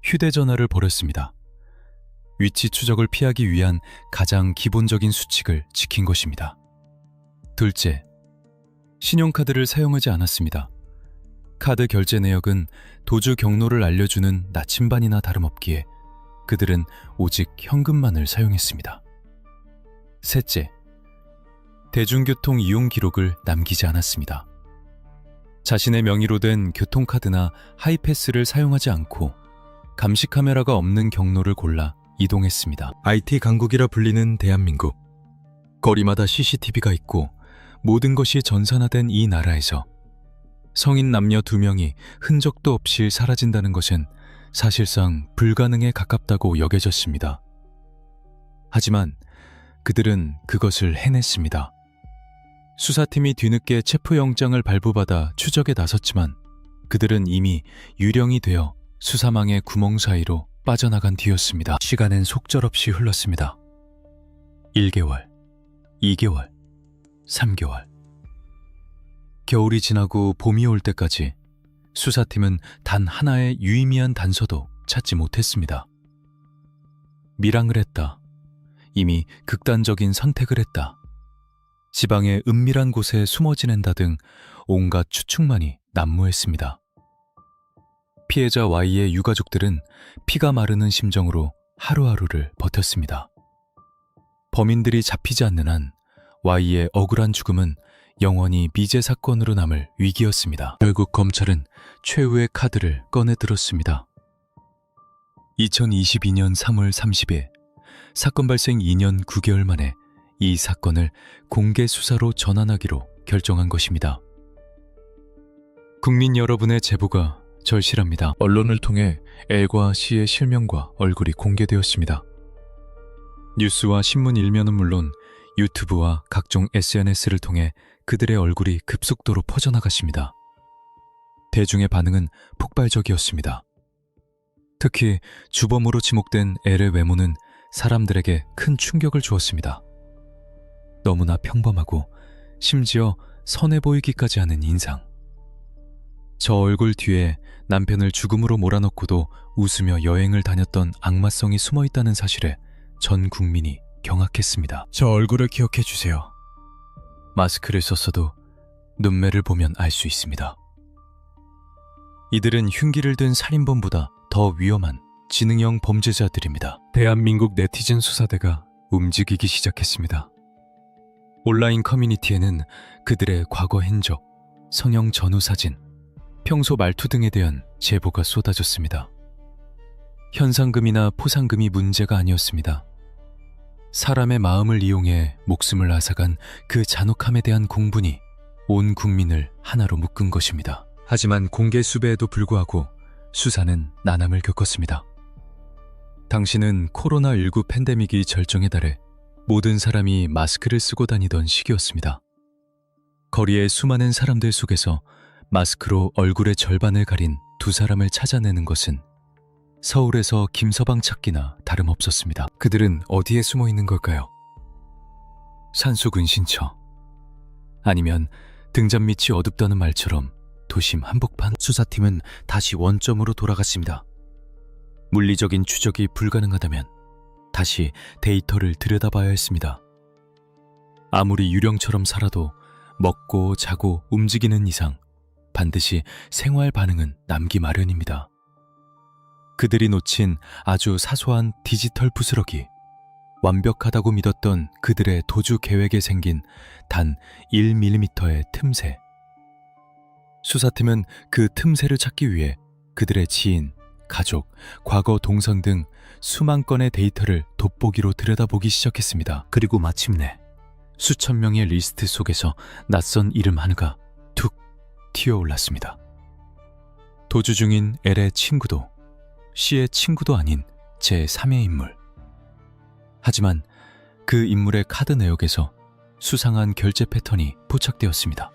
휴대전화를 버렸습니다. 위치 추적을 피하기 위한 가장 기본적인 수칙을 지킨 것입니다. 둘째, 신용카드를 사용하지 않았습니다. 카드 결제 내역은 도주 경로를 알려주는 나침반이나 다름없기에 그들은 오직 현금만을 사용했습니다. 셋째, 대중교통 이용 기록을 남기지 않았습니다. 자신의 명의로 된 교통카드나 하이패스를 사용하지 않고 감시 카메라가 없는 경로를 골라 이동했습니다. IT 강국이라 불리는 대한민국. 거리마다 CCTV가 있고 모든 것이 전산화된 이 나라에서 성인 남녀 2명이 흔적도 없이 사라진다는 것은 사실상 불가능에 가깝다고 여겨졌습니다. 하지만 그들은 그것을 해냈습니다. 수사팀이 뒤늦게 체포영장을 발부받아 추적에 나섰지만 그들은 이미 유령이 되어 수사망의 구멍 사이로 빠져나간 뒤였습니다. 시간은 속절없이 흘렀습니다. 1개월, 2개월, 3개월. 겨울이 지나고 봄이 올 때까지 수사팀은 단 하나의 유의미한 단서도 찾지 못했습니다. 밀항을 했다. 이미 극단적인 선택을 했다. 지방의 은밀한 곳에 숨어 지낸다 등 온갖 추측만이 난무했습니다. 피해자 Y의 유가족들은 피가 마르는 심정으로 하루하루를 버텼습니다. 범인들이 잡히지 않는 한 Y의 억울한 죽음은 영원히 미제 사건으로 남을 위기였습니다. 결국 검찰은 최후의 카드를 꺼내 들었습니다. 2022년 3월 30일, 사건 발생 2년 9개월 만에 이 사건을 공개 수사로 전환하기로 결정한 것입니다. 국민 여러분의 제보가 절실합니다. 언론을 통해 엘과 시의 실명과 얼굴이 공개되었습니다. 뉴스와 신문 일면은 물론 유튜브와 각종 SNS를 통해 그들의 얼굴이 급속도로 퍼져나갔습니다. 대중의 반응은 폭발적이었습니다. 특히 주범으로 지목된 엘의 외모는 사람들에게 큰 충격을 주었습니다. 너무나 평범하고 심지어 선해 보이기까지 하는 인상. 저 얼굴 뒤에 남편을 죽음으로 몰아넣고도 웃으며 여행을 다녔던 악마성이 숨어있다는 사실에 전 국민이 경악했습니다. 저 얼굴을 기억해 주세요. 마스크를 썼어도 눈매를 보면 알 수 있습니다. 이들은 흉기를 든 살인범보다 더 위험한 지능형 범죄자들입니다. 대한민국 네티즌 수사대가 움직이기 시작했습니다. 온라인 커뮤니티에는 그들의 과거 행적, 성형 전후 사진, 평소 말투 등에 대한 제보가 쏟아졌습니다. 현상금이나 포상금이 문제가 아니었습니다. 사람의 마음을 이용해 목숨을 앗아간 그 잔혹함에 대한 공분이 온 국민을 하나로 묶은 것입니다. 하지만 공개 수배에도 불구하고 수사는 난항을 겪었습니다. 당시는 코로나19 팬데믹이 절정에 달해 모든 사람이 마스크를 쓰고 다니던 시기였습니다. 거리의 수많은 사람들 속에서 마스크로 얼굴의 절반을 가린 두 사람을 찾아내는 것은 서울에서 김서방 찾기나 다름없었습니다. 그들은 어디에 숨어 있는 걸까요? 산속 은신처, 아니면 등잔 밑이 어둡다는 말처럼 도심 한복판. 수사팀은 다시 원점으로 돌아갔습니다. 물리적인 추적이 불가능하다면 다시 데이터를 들여다봐야 했습니다. 아무리 유령처럼 살아도 먹고 자고 움직이는 이상 반드시 생활 반응은 남기 마련입니다. 그들이 놓친 아주 사소한 디지털 부스러기, 완벽하다고 믿었던 그들의 도주 계획에 생긴 단 1mm의 틈새. 수사팀은 그 틈새를 찾기 위해 그들의 지인, 가족, 과거 동선 등 수만 건의 데이터를 돋보기로 들여다보기 시작했습니다. 그리고 마침내 수천 명의 리스트 속에서 낯선 이름 하나가 툭 튀어올랐습니다. 도주 중인 엘의 친구도 C의 친구도 아닌 제3의 인물. 하지만 그 인물의 카드 내역에서 수상한 결제 패턴이 포착되었습니다.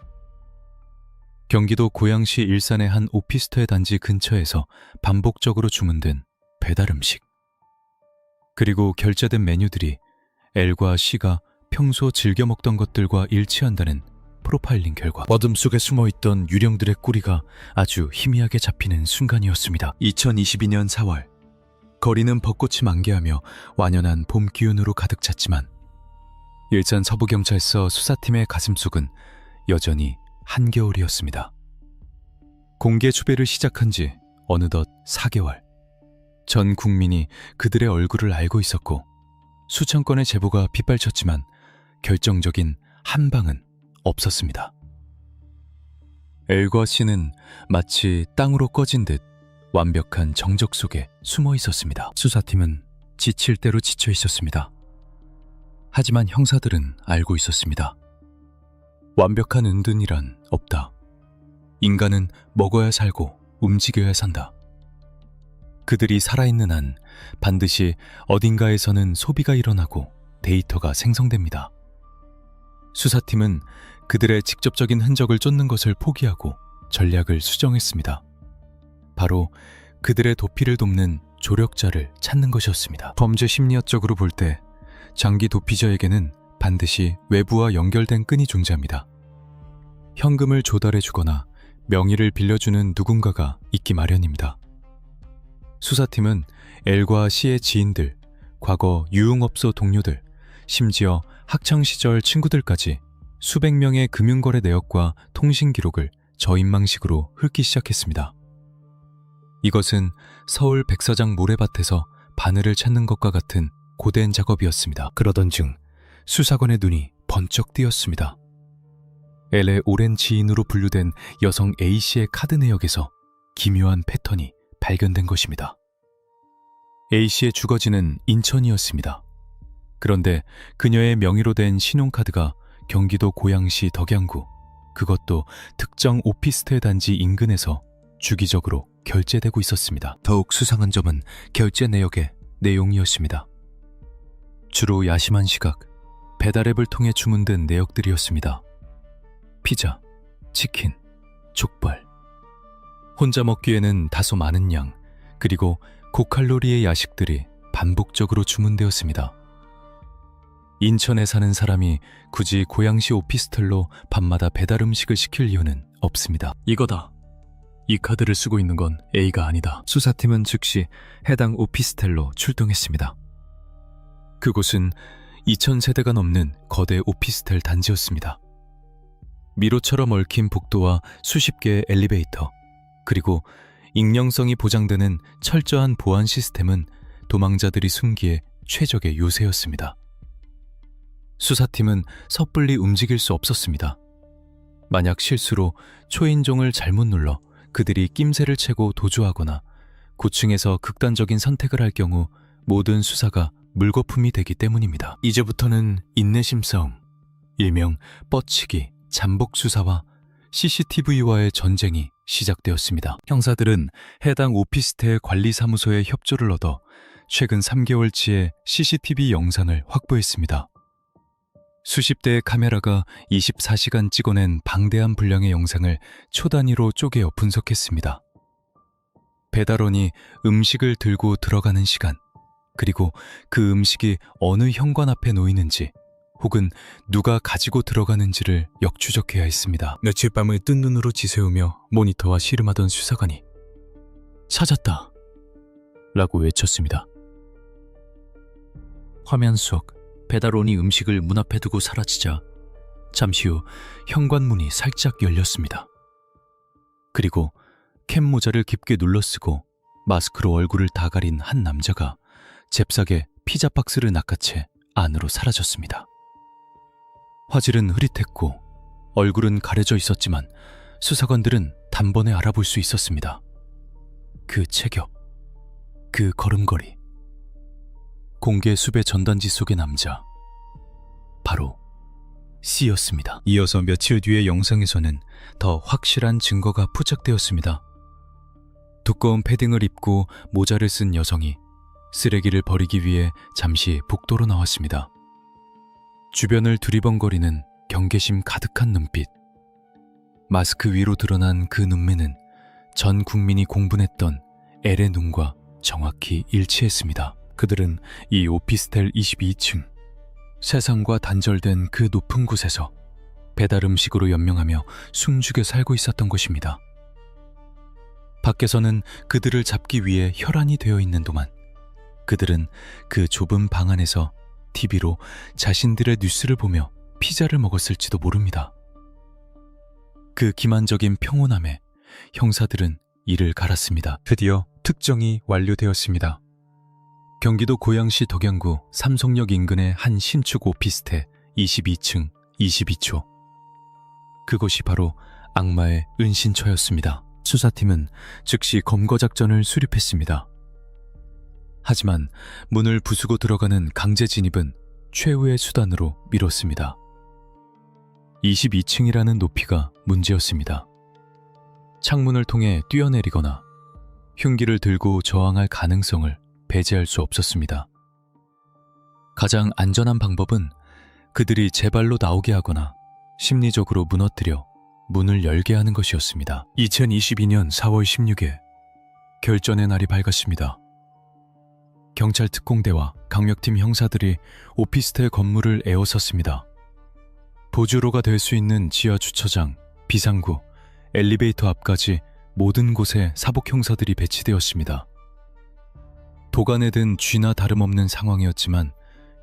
경기도 고양시 일산의 한 오피스텔 단지 근처에서 반복적으로 주문된 배달 음식. 그리고 결제된 메뉴들이 L과 C가 평소 즐겨 먹던 것들과 일치한다는 프로파일링 결과, 어둠 속에 숨어있던 유령들의 꼬리가 아주 희미하게 잡히는 순간이었습니다. 2022년 4월, 거리는 벚꽃이 만개하며 완연한 봄 기운으로 가득 찼지만 일산 서부경찰서 수사팀의 가슴속은 여전히 한겨울이었습니다. 공개 수배를 시작한 지 어느덧 4개월. 전 국민이 그들의 얼굴을 알고 있었고 수천 건의 제보가 빗발쳤지만 결정적인 한 방은 없었습니다. L과 C는 마치 땅으로 꺼진 듯 완벽한 정적 속에 숨어 있었습니다. 수사팀은 지칠 대로 지쳐 있었습니다. 하지만 형사들은 알고 있었습니다. 완벽한 은둔이란 없다. 인간은 먹어야 살고 움직여야 산다. 그들이 살아있는 한 반드시 어딘가에서는 소비가 일어나고 데이터가 생성됩니다. 수사팀은 그들의 직접적인 흔적을 쫓는 것을 포기하고 전략을 수정했습니다. 바로 그들의 도피를 돕는 조력자를 찾는 것이었습니다. 범죄 심리학적으로 볼 때 장기 도피자에게는 반드시 외부와 연결된 끈이 존재합니다. 현금을 조달해 주거나 명의를 빌려주는 누군가가 있기 마련입니다. 수사팀은 L과 C의 지인들, 과거 유흥업소 동료들, 심지어 학창시절 친구들까지 수백 명의 금융거래 내역과 통신 기록을 저인망식으로 훑기 시작했습니다. 이것은 서울 백사장 모래밭에서 바늘을 찾는 것과 같은 고된 작업이었습니다. 그러던 중 수사관의 눈이 번쩍 뜨였습니다. L의 오랜 지인으로 분류된 여성 A씨의 카드 내역에서 기묘한 패턴이 발견된 것입니다. A씨의 주거지는 인천이었습니다. 그런데 그녀의 명의로 된 신용카드가 경기도 고양시 덕양구, 그것도 특정 오피스텔 단지 인근에서 주기적으로 결제되고 있었습니다. 더욱 수상한 점은 결제 내역의 내용이었습니다. 주로 야심한 시각, 배달앱을 통해 주문된 내역들이었습니다. 피자, 치킨, 족발. 혼자 먹기에는 다소 많은 양, 그리고 고칼로리의 야식들이 반복적으로 주문되었습니다. 인천에 사는 사람이 굳이 고양시 오피스텔로 밤마다 배달 음식을 시킬 이유는 없습니다. 이거다. 이 카드를 쓰고 있는 건 A가 아니다. 수사팀은 즉시 해당 오피스텔로 출동했습니다. 그곳은 2,000세대가 넘는 거대 오피스텔 단지였습니다. 미로처럼 얽힌 복도와 수십 개의 엘리베이터, 그리고 익명성이 보장되는 철저한 보안 시스템은 도망자들이 숨기에 최적의 요새였습니다. 수사팀은 섣불리 움직일 수 없었습니다. 만약 실수로 초인종을 잘못 눌러 그들이 낌새를 채고 도주하거나 고층에서 극단적인 선택을 할 경우 모든 수사가 물거품이 되기 때문입니다. 이제부터는 인내심 싸움, 일명 뻗치기, 잠복 수사와 CCTV와의 전쟁이 시작되었습니다. 형사들은 해당 오피스텔 관리사무소의 협조를 얻어 최근 3개월치의 CCTV 영상을 확보했습니다. 수십 대의 카메라가 24시간 찍어낸 방대한 분량의 영상을 초 단위로 쪼개어 분석했습니다. 배달원이 음식을 들고 들어가는 시간, 그리고 그 음식이 어느 현관 앞에 놓이는지 혹은 누가 가지고 들어가는지를 역추적해야 했습니다. 며칠 밤을 뜬 눈으로 지새우며 모니터와 씨름하던 수사관이 찾았다! 라고 외쳤습니다. 화면 속 배달원이 음식을 문 앞에 두고 사라지자 잠시 후 현관문이 살짝 열렸습니다. 그리고 캡 모자를 깊게 눌러쓰고 마스크로 얼굴을 다 가린 한 남자가 잽싸게 피자 박스를 낚아채 안으로 사라졌습니다. 화질은 흐릿했고 얼굴은 가려져 있었지만 수사관들은 단번에 알아볼 수 있었습니다. 그 체격, 그 걸음걸이, 공개 수배 전단지 속의 남자, 바로 C였습니다. 이어서 며칠 뒤의 영상에서는 더 확실한 증거가 포착되었습니다. 두꺼운 패딩을 입고 모자를 쓴 여성이 쓰레기를 버리기 위해 잠시 복도로 나왔습니다. 주변을 두리번거리는 경계심 가득한 눈빛. 마스크 위로 드러난 그 눈매는 전 국민이 공분했던 L의 눈과 정확히 일치했습니다. 그들은 이 오피스텔 22층, 세상과 단절된 그 높은 곳에서 배달 음식으로 연명하며 숨죽여 살고 있었던 것입니다. 밖에서는 그들을 잡기 위해 혈안이 되어 있는 동안 그들은 그 좁은 방 안에서 TV로 자신들의 뉴스를 보며 피자를 먹었을지도 모릅니다. 그 기만적인 평온함에 형사들은 이를 갈았습니다. 드디어 특정이 완료되었습니다. 경기도 고양시 덕양구 삼성역 인근의 한 신축 오피스텔 22층 22초. 그곳이 바로 악마의 은신처였습니다. 수사팀은 즉시 검거작전을 수립했습니다. 하지만 문을 부수고 들어가는 강제 진입은 최후의 수단으로 미뤘습니다. 22층이라는 높이가 문제였습니다. 창문을 통해 뛰어내리거나 흉기를 들고 저항할 가능성을 배제할 수 없었습니다. 가장 안전한 방법은 그들이 제 발로 나오게 하거나 심리적으로 무너뜨려 문을 열게 하는 것이었습니다. 2022년 4월 16일 결전의 날이 밝았습니다. 경찰 특공대와 강력팀 형사들이 오피스텔 건물을 에워쌌습니다. 보조로가 될 수 있는 지하 주차장, 비상구, 엘리베이터 앞까지 모든 곳에 사복 형사들이 배치되었습니다. 도간에 든 쥐나 다름없는 상황이었지만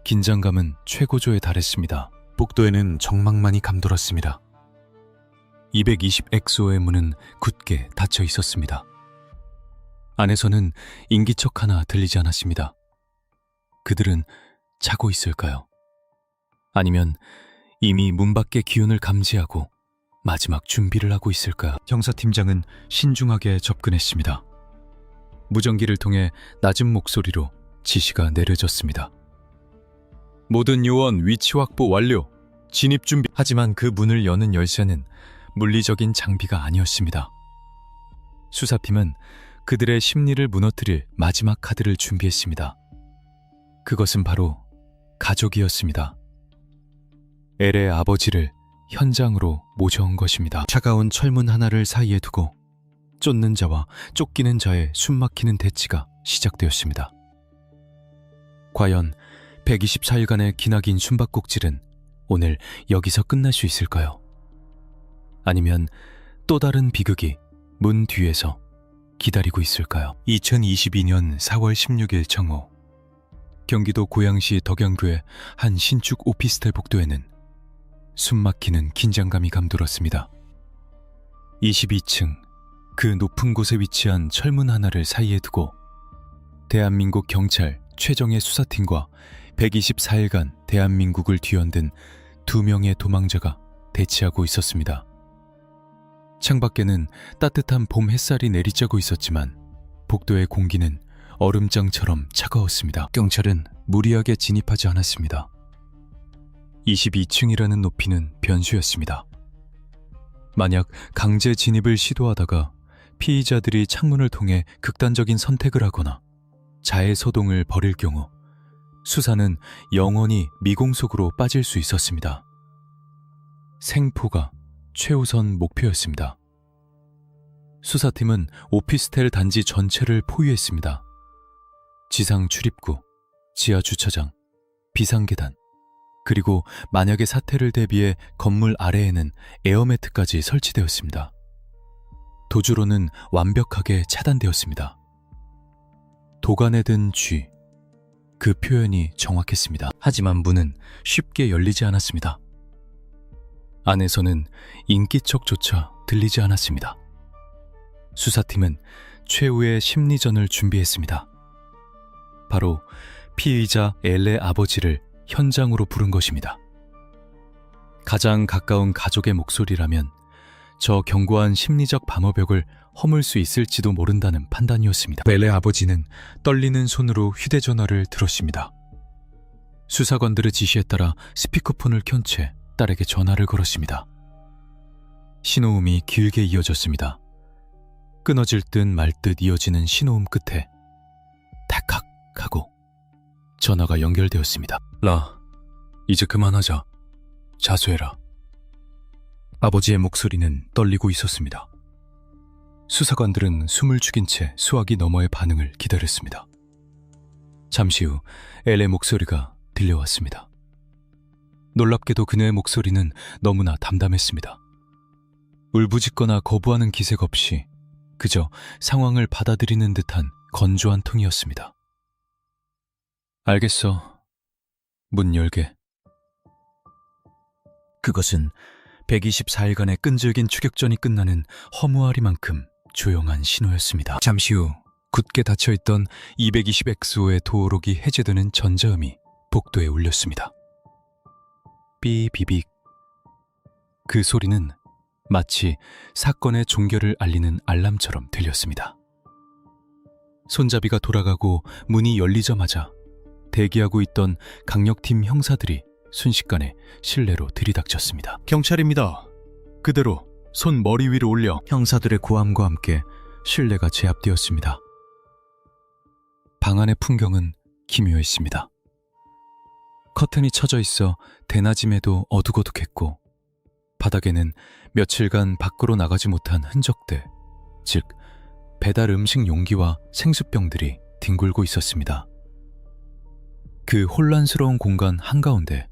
긴장감은 최고조에 달했습니다. 복도에는 적막만이 감돌았습니다. 220엑소의 문은 굳게 닫혀 있었습니다. 안에서는 인기척 하나 들리지 않았습니다. 그들은 자고 있을까요? 아니면 이미 문 밖의 기운을 감지하고 마지막 준비를 하고 있을까요? 형사팀장은 신중하게 접근했습니다. 무전기를 통해 낮은 목소리로 지시가 내려졌습니다. 모든 요원 위치 확보 완료. 진입 준비. 하지만 그 문을 여는 열쇠는 물리적인 장비가 아니었습니다. 수사팀은 그들의 심리를 무너뜨릴 마지막 카드를 준비했습니다. 그것은 바로 가족이었습니다. 엘의 아버지를 현장으로 모셔온 것입니다. 차가운 철문 하나를 사이에 두고 쫓는 자와 쫓기는 자의 숨막히는 대치가 시작되었습니다. 과연 124일간의 기나긴 숨바꼭질은 오늘 여기서 끝날 수 있을까요? 아니면 또 다른 비극이 문 뒤에서 기다리고 있을까요? 2022년 4월 16일 정오, 경기도 고양시 덕양구의 한 신축 오피스텔 복도에는 숨막히는 긴장감이 감돌았습니다. 22층, 그 높은 곳에 위치한 철문 하나를 사이에 두고 대한민국 경찰 최정예 수사팀과 124일간 대한민국을 뒤흔든 2명의 도망자가 대치하고 있었습니다. 창밖에는 따뜻한 봄 햇살이 내리쬐고 있었지만 복도의 공기는 얼음장처럼 차가웠습니다. 경찰은 무리하게 진입하지 않았습니다. 22층이라는 높이는 변수였습니다. 만약 강제 진입을 시도하다가 피의자들이 창문을 통해 극단적인 선택을 하거나 자해소동을 벌일 경우 수사는 영원히 미공속으로 빠질 수 있었습니다. 생포가 최우선 목표였습니다. 수사팀은 오피스텔 단지 전체를 포위했습니다. 지상 출입구, 지하 주차장, 비상계단, 그리고 만약의 사태를 대비해 건물 아래에는 에어매트까지 설치되었습니다. 도주로는 완벽하게 차단되었습니다. 도간에 든 쥐, 그 표현이 정확했습니다. 하지만 문은 쉽게 열리지 않았습니다. 안에서는 인기척조차 들리지 않았습니다. 수사팀은 최후의 심리전을 준비했습니다. 바로 피의자 엘의 아버지를 현장으로 부른 것입니다. 가장 가까운 가족의 목소리라면 저 견고한 심리적 방어벽을 허물 수 있을지도 모른다는 판단이었습니다. 엘의 아버지는 떨리는 손으로 휴대전화를 들었습니다. 수사관들의 지시에 따라 스피커폰을 켠 채 딸에게 전화를 걸었습니다. 신호음이 길게 이어졌습니다. 끊어질 듯 말 듯 이어지는 신호음 끝에 달칵 하고 전화가 연결되었습니다. 라, 이제 그만하자. 자수해라. 아버지의 목소리는 떨리고 있었습니다. 수사관들은 숨을 죽인 채 수화기 너머의 반응을 기다렸습니다. 잠시 후 엘의 목소리가 들려왔습니다. 놀랍게도 그녀의 목소리는 너무나 담담했습니다. 울부짖거나 거부하는 기색 없이 그저 상황을 받아들이는 듯한 건조한 톤이었습니다. 알겠어. 문 열게. 그것은 124일간의 끈질긴 추격전이 끝나는 허무하리만큼 조용한 신호였습니다. 잠시 후 굳게 닫혀있던 220X호의 도어록이 해제되는 전자음이 복도에 울렸습니다. 삐비빅. 그 소리는 마치 사건의 종결을 알리는 알람처럼 들렸습니다. 손잡이가 돌아가고 문이 열리자마자 대기하고 있던 강력팀 형사들이 순식간에 실내로 들이닥쳤습니다. 경찰입니다. 그대로 손 머리 위로 올려. 형사들의 고함과 함께 실내가 제압되었습니다. 방 안의 풍경은 기묘했습니다. 커튼이 쳐져 있어 대낮임에도 어둑어둑했고 바닥에는 며칠간 밖으로 나가지 못한 흔적들, 즉 배달 음식 용기와 생수병들이 뒹굴고 있었습니다. 그 혼란스러운 공간 한가운데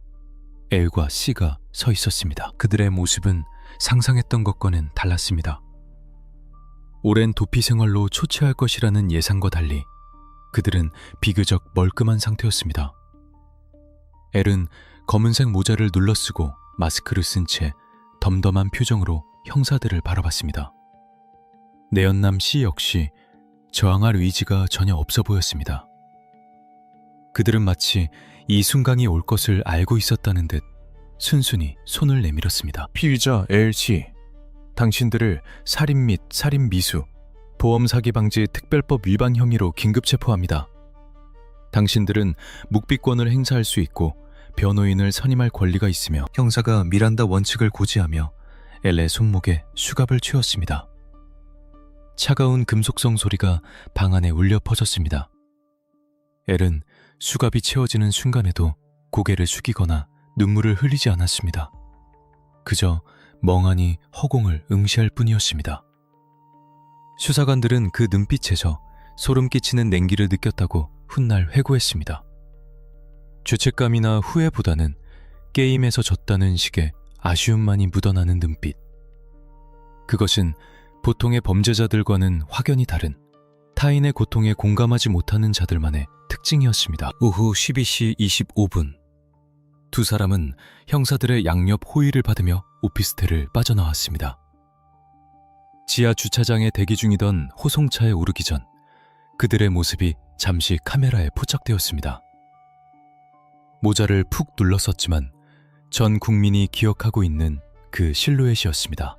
엘과 C가 서 있었습니다. 그들의 모습은 상상했던 것과는 달랐습니다. 오랜 도피 생활로 초췌할 것이라는 예상과 달리 그들은 비교적 멀끔한 상태였습니다. 엘은 검은색 모자를 눌러쓰고 마스크를 쓴 채 덤덤한 표정으로 형사들을 바라봤습니다. 내연남 C 역시 저항할 의지가 전혀 없어 보였습니다. 그들은 마치 이 순간이 올 것을 알고 있었다는 듯 순순히 손을 내밀었습니다. 피의자 L씨, 당신들을 살인 및 살인 미수, 보험 사기 방지 특별법 위반 혐의로 긴급 체포합니다. 당신들은 묵비권을 행사할 수 있고 변호인을 선임할 권리가 있으며 형사가 미란다 원칙을 고지하며 엘의 손목에 수갑을 채웠습니다. 차가운 금속성 소리가 방 안에 울려 퍼졌습니다. 엘은 수갑이 채워지는 순간에도 고개를 숙이거나 눈물을 흘리지 않았습니다. 그저 멍하니 허공을 응시할 뿐이었습니다. 수사관들은 그 눈빛에서 소름 끼치는 냉기를 느꼈다고 훗날 회고했습니다. 죄책감이나 후회보다는 게임에서 졌다는 식의 아쉬움만이 묻어나는 눈빛. 그것은 보통의 범죄자들과는 확연히 다른 타인의 고통에 공감하지 못하는 자들만의 특징이었습니다. 오후 12시 25분. 두 사람은 형사들의 양옆 호의를 받으며 오피스텔을 빠져나왔습니다. 지하 주차장에 대기 중이던 호송차에 오르기 전 그들의 모습이 잠시 카메라에 포착되었습니다. 모자를 푹 눌렀었지만 전 국민이 기억하고 있는 그 실루엣이었습니다.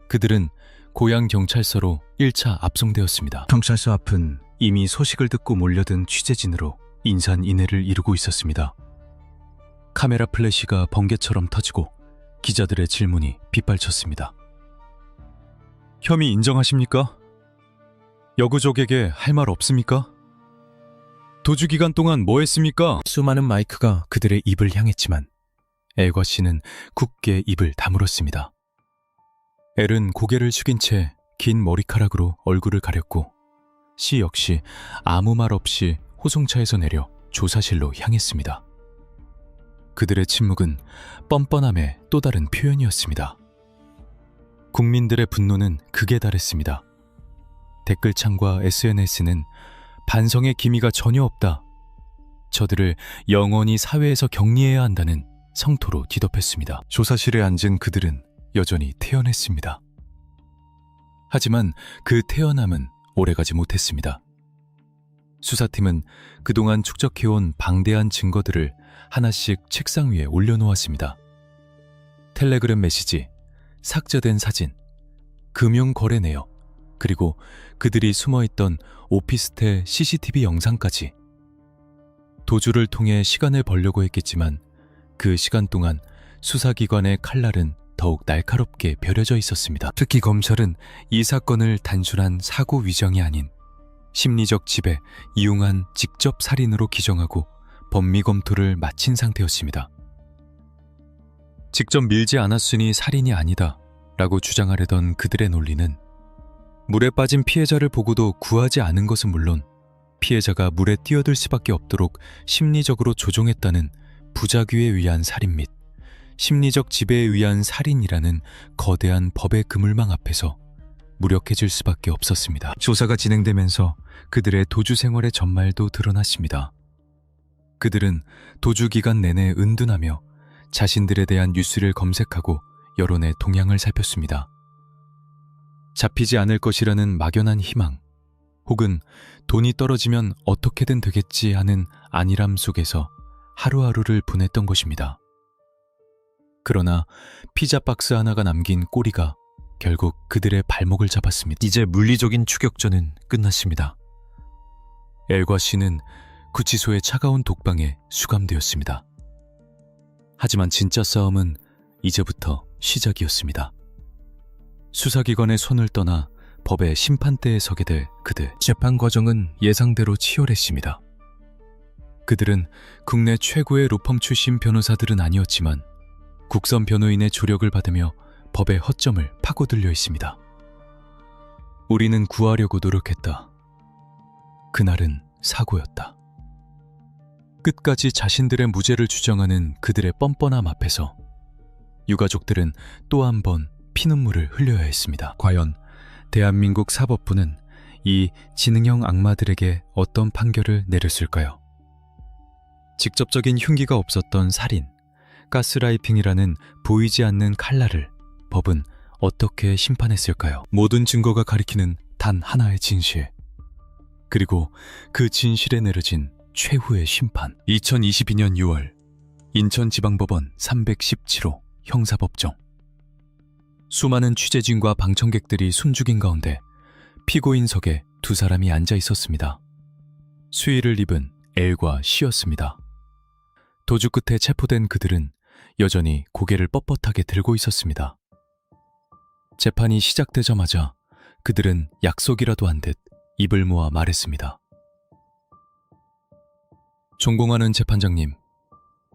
그들은 고양 경찰서로 1차 압송되었습니다. 경찰서 앞은 이미 소식을 듣고 몰려든 취재진으로 인산인해를 이루고 있었습니다. 카메라 플래시가 번개처럼 터지고 기자들의 질문이 빗발쳤습니다. 혐의 인정하십니까? 여구족에게 할 말 없습니까? 도주 기간 동안 뭐 했습니까? 수많은 마이크가 그들의 입을 향했지만 엘과 씨는 굳게 입을 다물었습니다. 엘은 고개를 숙인 채 긴 머리카락으로 얼굴을 가렸고 씨 역시 아무 말 없이 호송차에서 내려 조사실로 향했습니다. 그들의 침묵은 뻔뻔함의 또 다른 표현이었습니다. 국민들의 분노는 극에 달했습니다. 댓글창과 SNS는 반성의 기미가 전혀 없다. 저들을 영원히 사회에서 격리해야 한다는 성토로 뒤덮였습니다. 조사실에 앉은 그들은 여전히 태연했습니다. 하지만 그 태연함은 오래가지 못했습니다. 수사팀은 그동안 축적해온 방대한 증거들을 하나씩 책상 위에 올려놓았습니다. 텔레그램 메시지, 삭제된 사진, 금융거래 내역, 그리고 그들이 숨어있던 오피스텔 CCTV 영상까지. 도주를 통해 시간을 벌려고 했겠지만 그 시간 동안 수사기관의 칼날은 더욱 날카롭게 벼려져 있었습니다. 특히 검찰은 이 사건을 단순한 사고 위정이 아닌 심리적 지배, 이용한 직접 살인으로 기정하고 법미 검토를 마친 상태였습니다. 직접 밀지 않았으니 살인이 아니다 라고 주장하려던 그들의 논리는 물에 빠진 피해자를 보고도 구하지 않은 것은 물론 피해자가 물에 뛰어들 수밖에 없도록 심리적으로 조종했다는 부작위에 의한 살인 및 심리적 지배에 의한 살인이라는 거대한 법의 그물망 앞에서 무력해질 수밖에 없었습니다. 조사가 진행되면서 그들의 도주 생활의 전말도 드러났습니다. 그들은 도주 기간 내내 은둔하며 자신들에 대한 뉴스를 검색하고 여론의 동향을 살폈습니다. 잡히지 않을 것이라는 막연한 희망, 혹은 돈이 떨어지면 어떻게든 되겠지 하는 안일함 속에서 하루하루를 보냈던 것입니다. 그러나 피자 박스 하나가 남긴 꼬리가 결국 그들의 발목을 잡았습니다. 이제 물리적인 추격전은 끝났습니다. 엘과 씨는 구치소의 차가운 독방에 수감되었습니다. 하지만 진짜 싸움은 이제부터 시작이었습니다. 수사기관의 손을 떠나 법의 심판대에 서게 될 그들. 재판 과정은 예상대로 치열했습니다. 그들은 국내 최고의 로펌 출신 변호사들은 아니었지만 국선 변호인의 조력을 받으며 법의 허점을 파고들려 있습니다. 우리는 구하려고 노력했다. 그날은 사고였다. 끝까지 자신들의 무죄를 주장하는 그들의 뻔뻔함 앞에서 유가족들은 또 한 번 피눈물을 흘려야 했습니다. 과연 대한민국 사법부는 이 지능형 악마들에게 어떤 판결을 내렸을까요? 직접적인 흉기가 없었던 살인, 가스라이팅이라는 보이지 않는 칼날을 법은 어떻게 심판했을까요? 모든 증거가 가리키는 단 하나의 진실, 그리고 그 진실에 내려진 최후의 심판. 2022년 6월 인천지방법원 317호 형사법정. 수많은 취재진과 방청객들이 숨죽인 가운데 피고인석에 두 사람이 앉아 있었습니다. 수의를 입은 엘과 씨였습니다. 도주 끝에 체포된 그들은 여전히 고개를 뻣뻣하게 들고 있었습니다. 재판이 시작되자마자 그들은 약속이라도 한 듯 입을 모아 말했습니다. 존공하는 재판장님,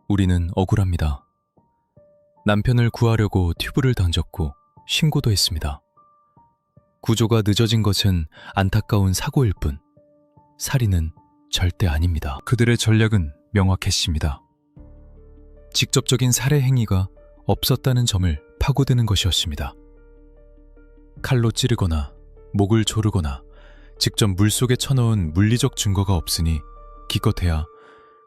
우리는 억울합니다. 남편을 구하려고 튜브를 던졌고 신고도 했습니다. 구조가 늦어진 것은 안타까운 사고일 뿐 살인은 절대 아닙니다. 그들의 전략은 명확했습니다. 직접적인 살해 행위가 없었다는 점을 파고드는 것이었습니다. 칼로 찌르거나 목을 조르거나 직접 물속에 쳐넣은 물리적 증거가 없으니 기껏해야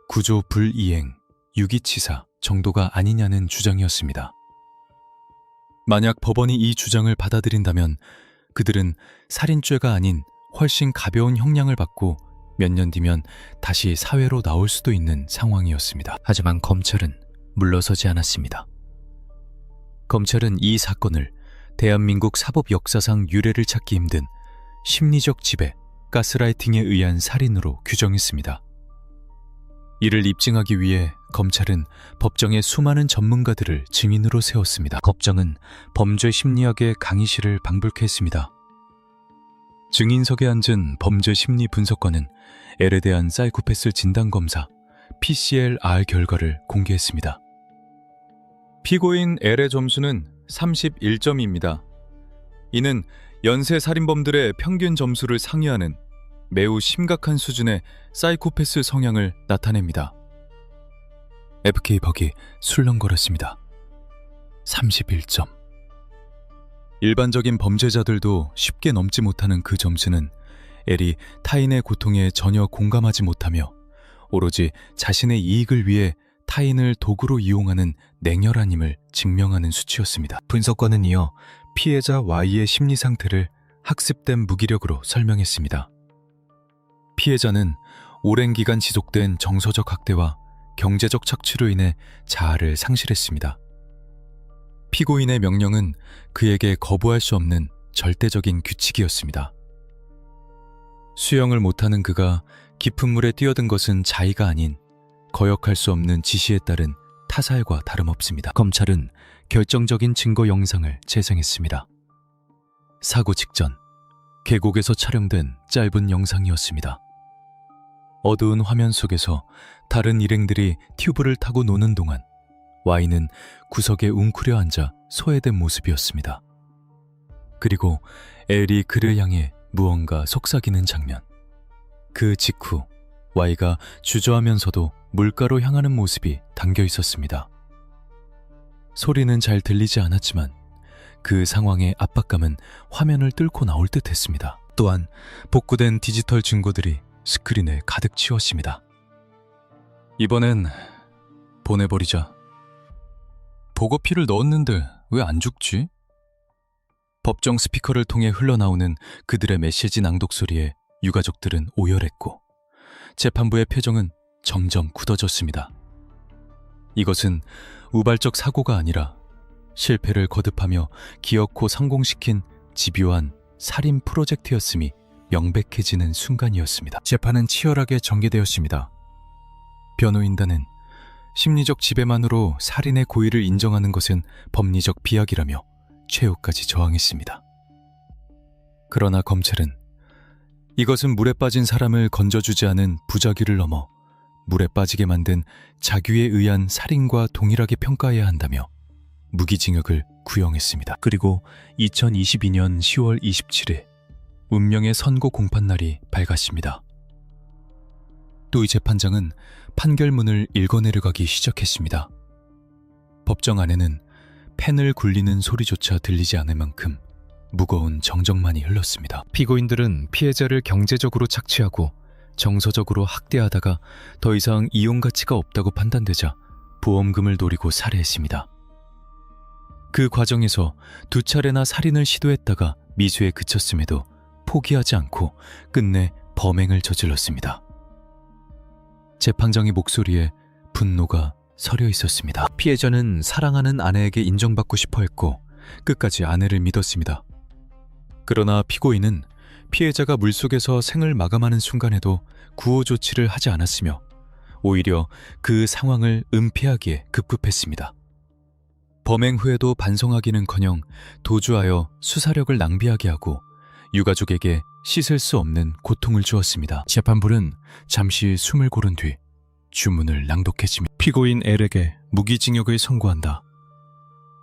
구조 불이행, 유기치사 정도가 아니냐는 주장이었습니다. 만약 법원이 이 주장을 받아들인다면 그들은 살인죄가 아닌 훨씬 가벼운 형량을 받고 몇 년 뒤면 다시 사회로 나올 수도 있는 상황이었습니다. 하지만 검찰은 물러서지 않았습니다. 검찰은 이 사건을 대한민국 사법 역사상 유례를 찾기 힘든 심리적 지배, 가스라이팅에 의한 살인으로 규정했습니다. 이를 입증하기 위해 검찰은 법정에 수많은 전문가들을 증인으로 세웠습니다. 법정은 범죄 심리학의 강의실을 방불케 했습니다. 증인석에 앉은 범죄 심리 분석관은 L에 대한 사이코패스 진단검사 PCL-R 결과를 공개했습니다. 피고인 L의 점수는 31점입니다. 이는 연쇄 살인범들의 평균 점수를 상회하는 매우 심각한 수준의 사이코패스 성향을 나타냅니다. FK 벅이 술렁거렸습니다. 31점. 일반적인 범죄자들도 쉽게 넘지 못하는 그 점수는 L이 타인의 고통에 전혀 공감하지 못하며 오로지 자신의 이익을 위해 타인을 도구로 이용하는 냉혈한 힘을 증명하는 수치였습니다. 분석관은 이어 피해자 Y의 심리 상태를 학습된 무기력으로 설명했습니다. 피해자는 오랜 기간 지속된 정서적 학대와 경제적 착취로 인해 자아를 상실했습니다. 피고인의 명령은 그에게 거부할 수 없는 절대적인 규칙이었습니다. 수영을 못하는 그가 깊은 물에 뛰어든 것은 자의가 아닌 거역할 수 없는 지시에 따른 타살과 다름없습니다. 검찰은 결정적인 증거 영상을 재생했습니다. 사고 직전, 계곡에서 촬영된 짧은 영상이었습니다. 어두운 화면 속에서 다른 일행들이 튜브를 타고 노는 동안 Y는 구석에 웅크려 앉아 소외된 모습이었습니다. 그리고 L이 그를 향해 무언가 속삭이는 장면. 그 직후 Y가 주저하면서도 물가로 향하는 모습이 담겨 있었습니다. 소리는 잘 들리지 않았지만 그 상황의 압박감은 화면을 뚫고 나올 듯 했습니다. 또한 복구된 디지털 증거들이 스크린에 가득 채웠습니다. 이번엔 보내버리자. 보고피를 넣었는데 왜 안 죽지? 법정 스피커를 통해 흘러나오는 그들의 메시지 낭독 소리에 유가족들은 오열했고 재판부의 표정은 점점 굳어졌습니다. 이것은 우발적 사고가 아니라 실패를 거듭하며 기어코 성공시킨 집요한 살인 프로젝트였음이 명백해지는 순간이었습니다. 재판은 치열하게 전개되었습니다. 변호인단은 심리적 지배만으로 살인의 고의를 인정하는 것은 법리적 비약이라며 최후까지 저항했습니다. 그러나 검찰은 이것은 물에 빠진 사람을 건져주지 않은 부작위를 넘어 물에 빠지게 만든 자규에 의한 살인과 동일하게 평가해야 한다며 무기징역을 구형했습니다. 그리고 2022년 10월 27일 운명의 선고 공판날이 밝았습니다. 또 이 재판장은 판결문을 읽어내려가기 시작했습니다. 법정 안에는 펜을 굴리는 소리조차 들리지 않을 만큼 무거운 정적만이 흘렀습니다. 피고인들은 피해자를 경제적으로 착취하고 정서적으로 학대하다가 더 이상 이용 가치가 없다고 판단되자 보험금을 노리고 살해했습니다. 그 과정에서 2차례나 살인을 시도했다가 미수에 그쳤음에도 포기하지 않고 끝내 범행을 저질렀습니다. 재판장의 목소리에 분노가 서려 있었습니다. 피해자는 사랑하는 아내에게 인정받고 싶어 했고 끝까지 아내를 믿었습니다. 그러나 피고인은 피해자가 물속에서 생을 마감하는 순간에도 구호 조치를 하지 않았으며 오히려 그 상황을 은폐하기에 급급했습니다. 범행 후에도 반성하기는커녕 도주하여 수사력을 낭비하게 하고 유가족에게 씻을 수 없는 고통을 주었습니다. 재판부는 잠시 숨을 고른 뒤 주문을 낭독했으며 피고인 L에게 무기징역을 선고한다.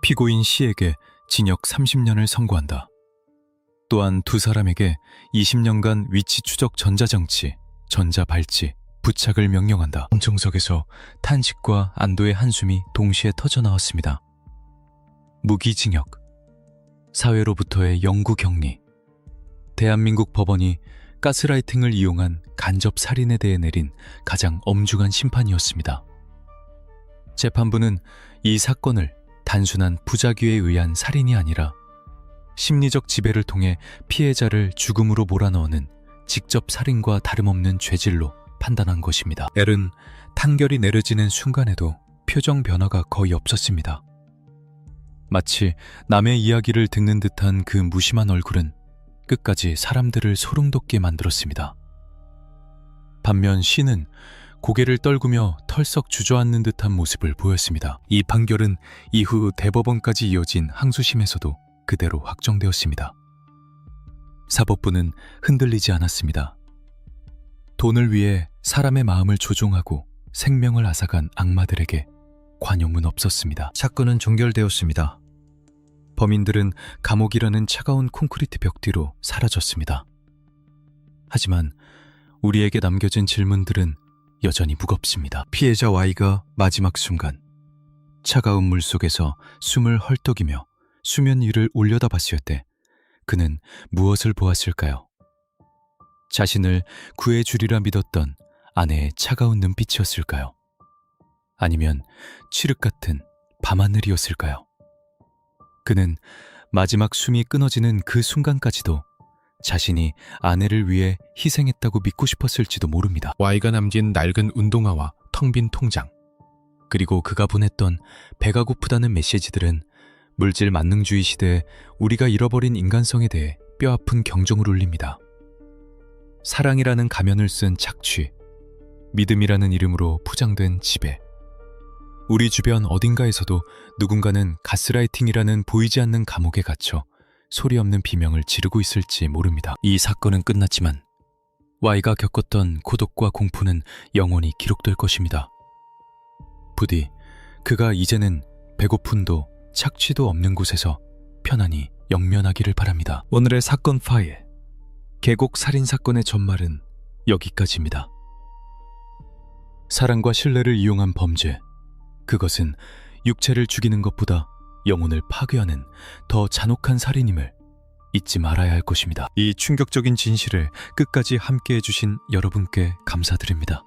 피고인 C에게 징역 30년을 선고한다. 또한 두 사람에게 20년간 위치 추적 전자장치, 전자발찌, 부착을 명령한다. 정석에서 탄식과 안도의 한숨이 동시에 터져나왔습니다. 무기징역, 사회로부터의 영구격리, 대한민국 법원이 가스라이팅을 이용한 간접 살인에 대해 내린 가장 엄중한 심판이었습니다. 재판부는 이 사건을 단순한 부작위에 의한 살인이 아니라 심리적 지배를 통해 피해자를 죽음으로 몰아넣는 직접 살인과 다름없는 죄질로 판단한 것입니다. 엘은 판결이 내려지는 순간에도 표정 변화가 거의 없었습니다. 마치 남의 이야기를 듣는 듯한 그 무심한 얼굴은 끝까지 사람들을 소름돋게 만들었습니다. 반면 시는 고개를 떨구며 털썩 주저앉는 듯한 모습을 보였습니다. 이 판결은 이후 대법원까지 이어진 항소심에서도 그대로 확정되었습니다. 사법부는 흔들리지 않았습니다. 돈을 위해 사람의 마음을 조종하고 생명을 앗아간 악마들에게 관용은 없었습니다. 사건은 종결되었습니다. 범인들은 감옥이라는 차가운 콘크리트 벽 뒤로 사라졌습니다. 하지만 우리에게 남겨진 질문들은 여전히 무겁습니다. 피해자 Y가 마지막 순간 차가운 물 속에서 숨을 헐떡이며 수면 위를 올려다봤을 때 그는 무엇을 보았을까요? 자신을 구해주리라 믿었던 아내의 차가운 눈빛이었을까요? 아니면 칠흑 같은 밤하늘이었을까요? 그는 마지막 숨이 끊어지는 그 순간까지도 자신이 아내를 위해 희생했다고 믿고 싶었을지도 모릅니다. Y가 남긴 낡은 운동화와 텅 빈 통장, 그리고 그가 보냈던 배가 고프다는 메시지들은 물질 만능주의 시대에 우리가 잃어버린 인간성에 대해 뼈아픈 경종을 울립니다. 사랑이라는 가면을 쓴 착취, 믿음이라는 이름으로 포장된 지배, 우리 주변 어딘가에서도 누군가는 가스라이팅이라는 보이지 않는 감옥에 갇혀 소리 없는 비명을 지르고 있을지 모릅니다. 이 사건은 끝났지만 Y가 겪었던 고독과 공포는 영원히 기록될 것입니다. 부디 그가 이제는 배고픔도 착취도 없는 곳에서 편안히 영면하기를 바랍니다. 오늘의 사건 파일, 계곡 살인사건의 전말은 여기까지입니다. 사랑과 신뢰를 이용한 범죄, 그것은 육체를 죽이는 것보다 영혼을 파괴하는 더 잔혹한 살인임을 잊지 말아야 할 것입니다. 이 충격적인 진실을 끝까지 함께해 주신 여러분께 감사드립니다.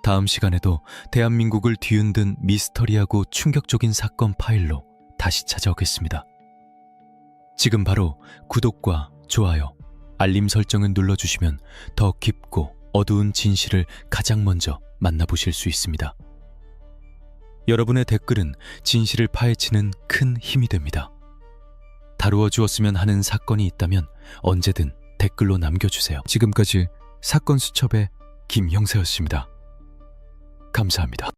다음 시간에도 대한민국을 뒤흔든 미스터리하고 충격적인 사건 파일로 다시 찾아오겠습니다. 지금 바로 구독과 좋아요, 알림 설정을 눌러주시면 더 깊고 어두운 진실을 가장 먼저 만나보실 수 있습니다. 여러분의 댓글은 진실을 파헤치는 큰 힘이 됩니다. 다루어 주었으면 하는 사건이 있다면 언제든 댓글로 남겨주세요. 지금까지 사건 수첩의 김형사였습니다. 감사합니다.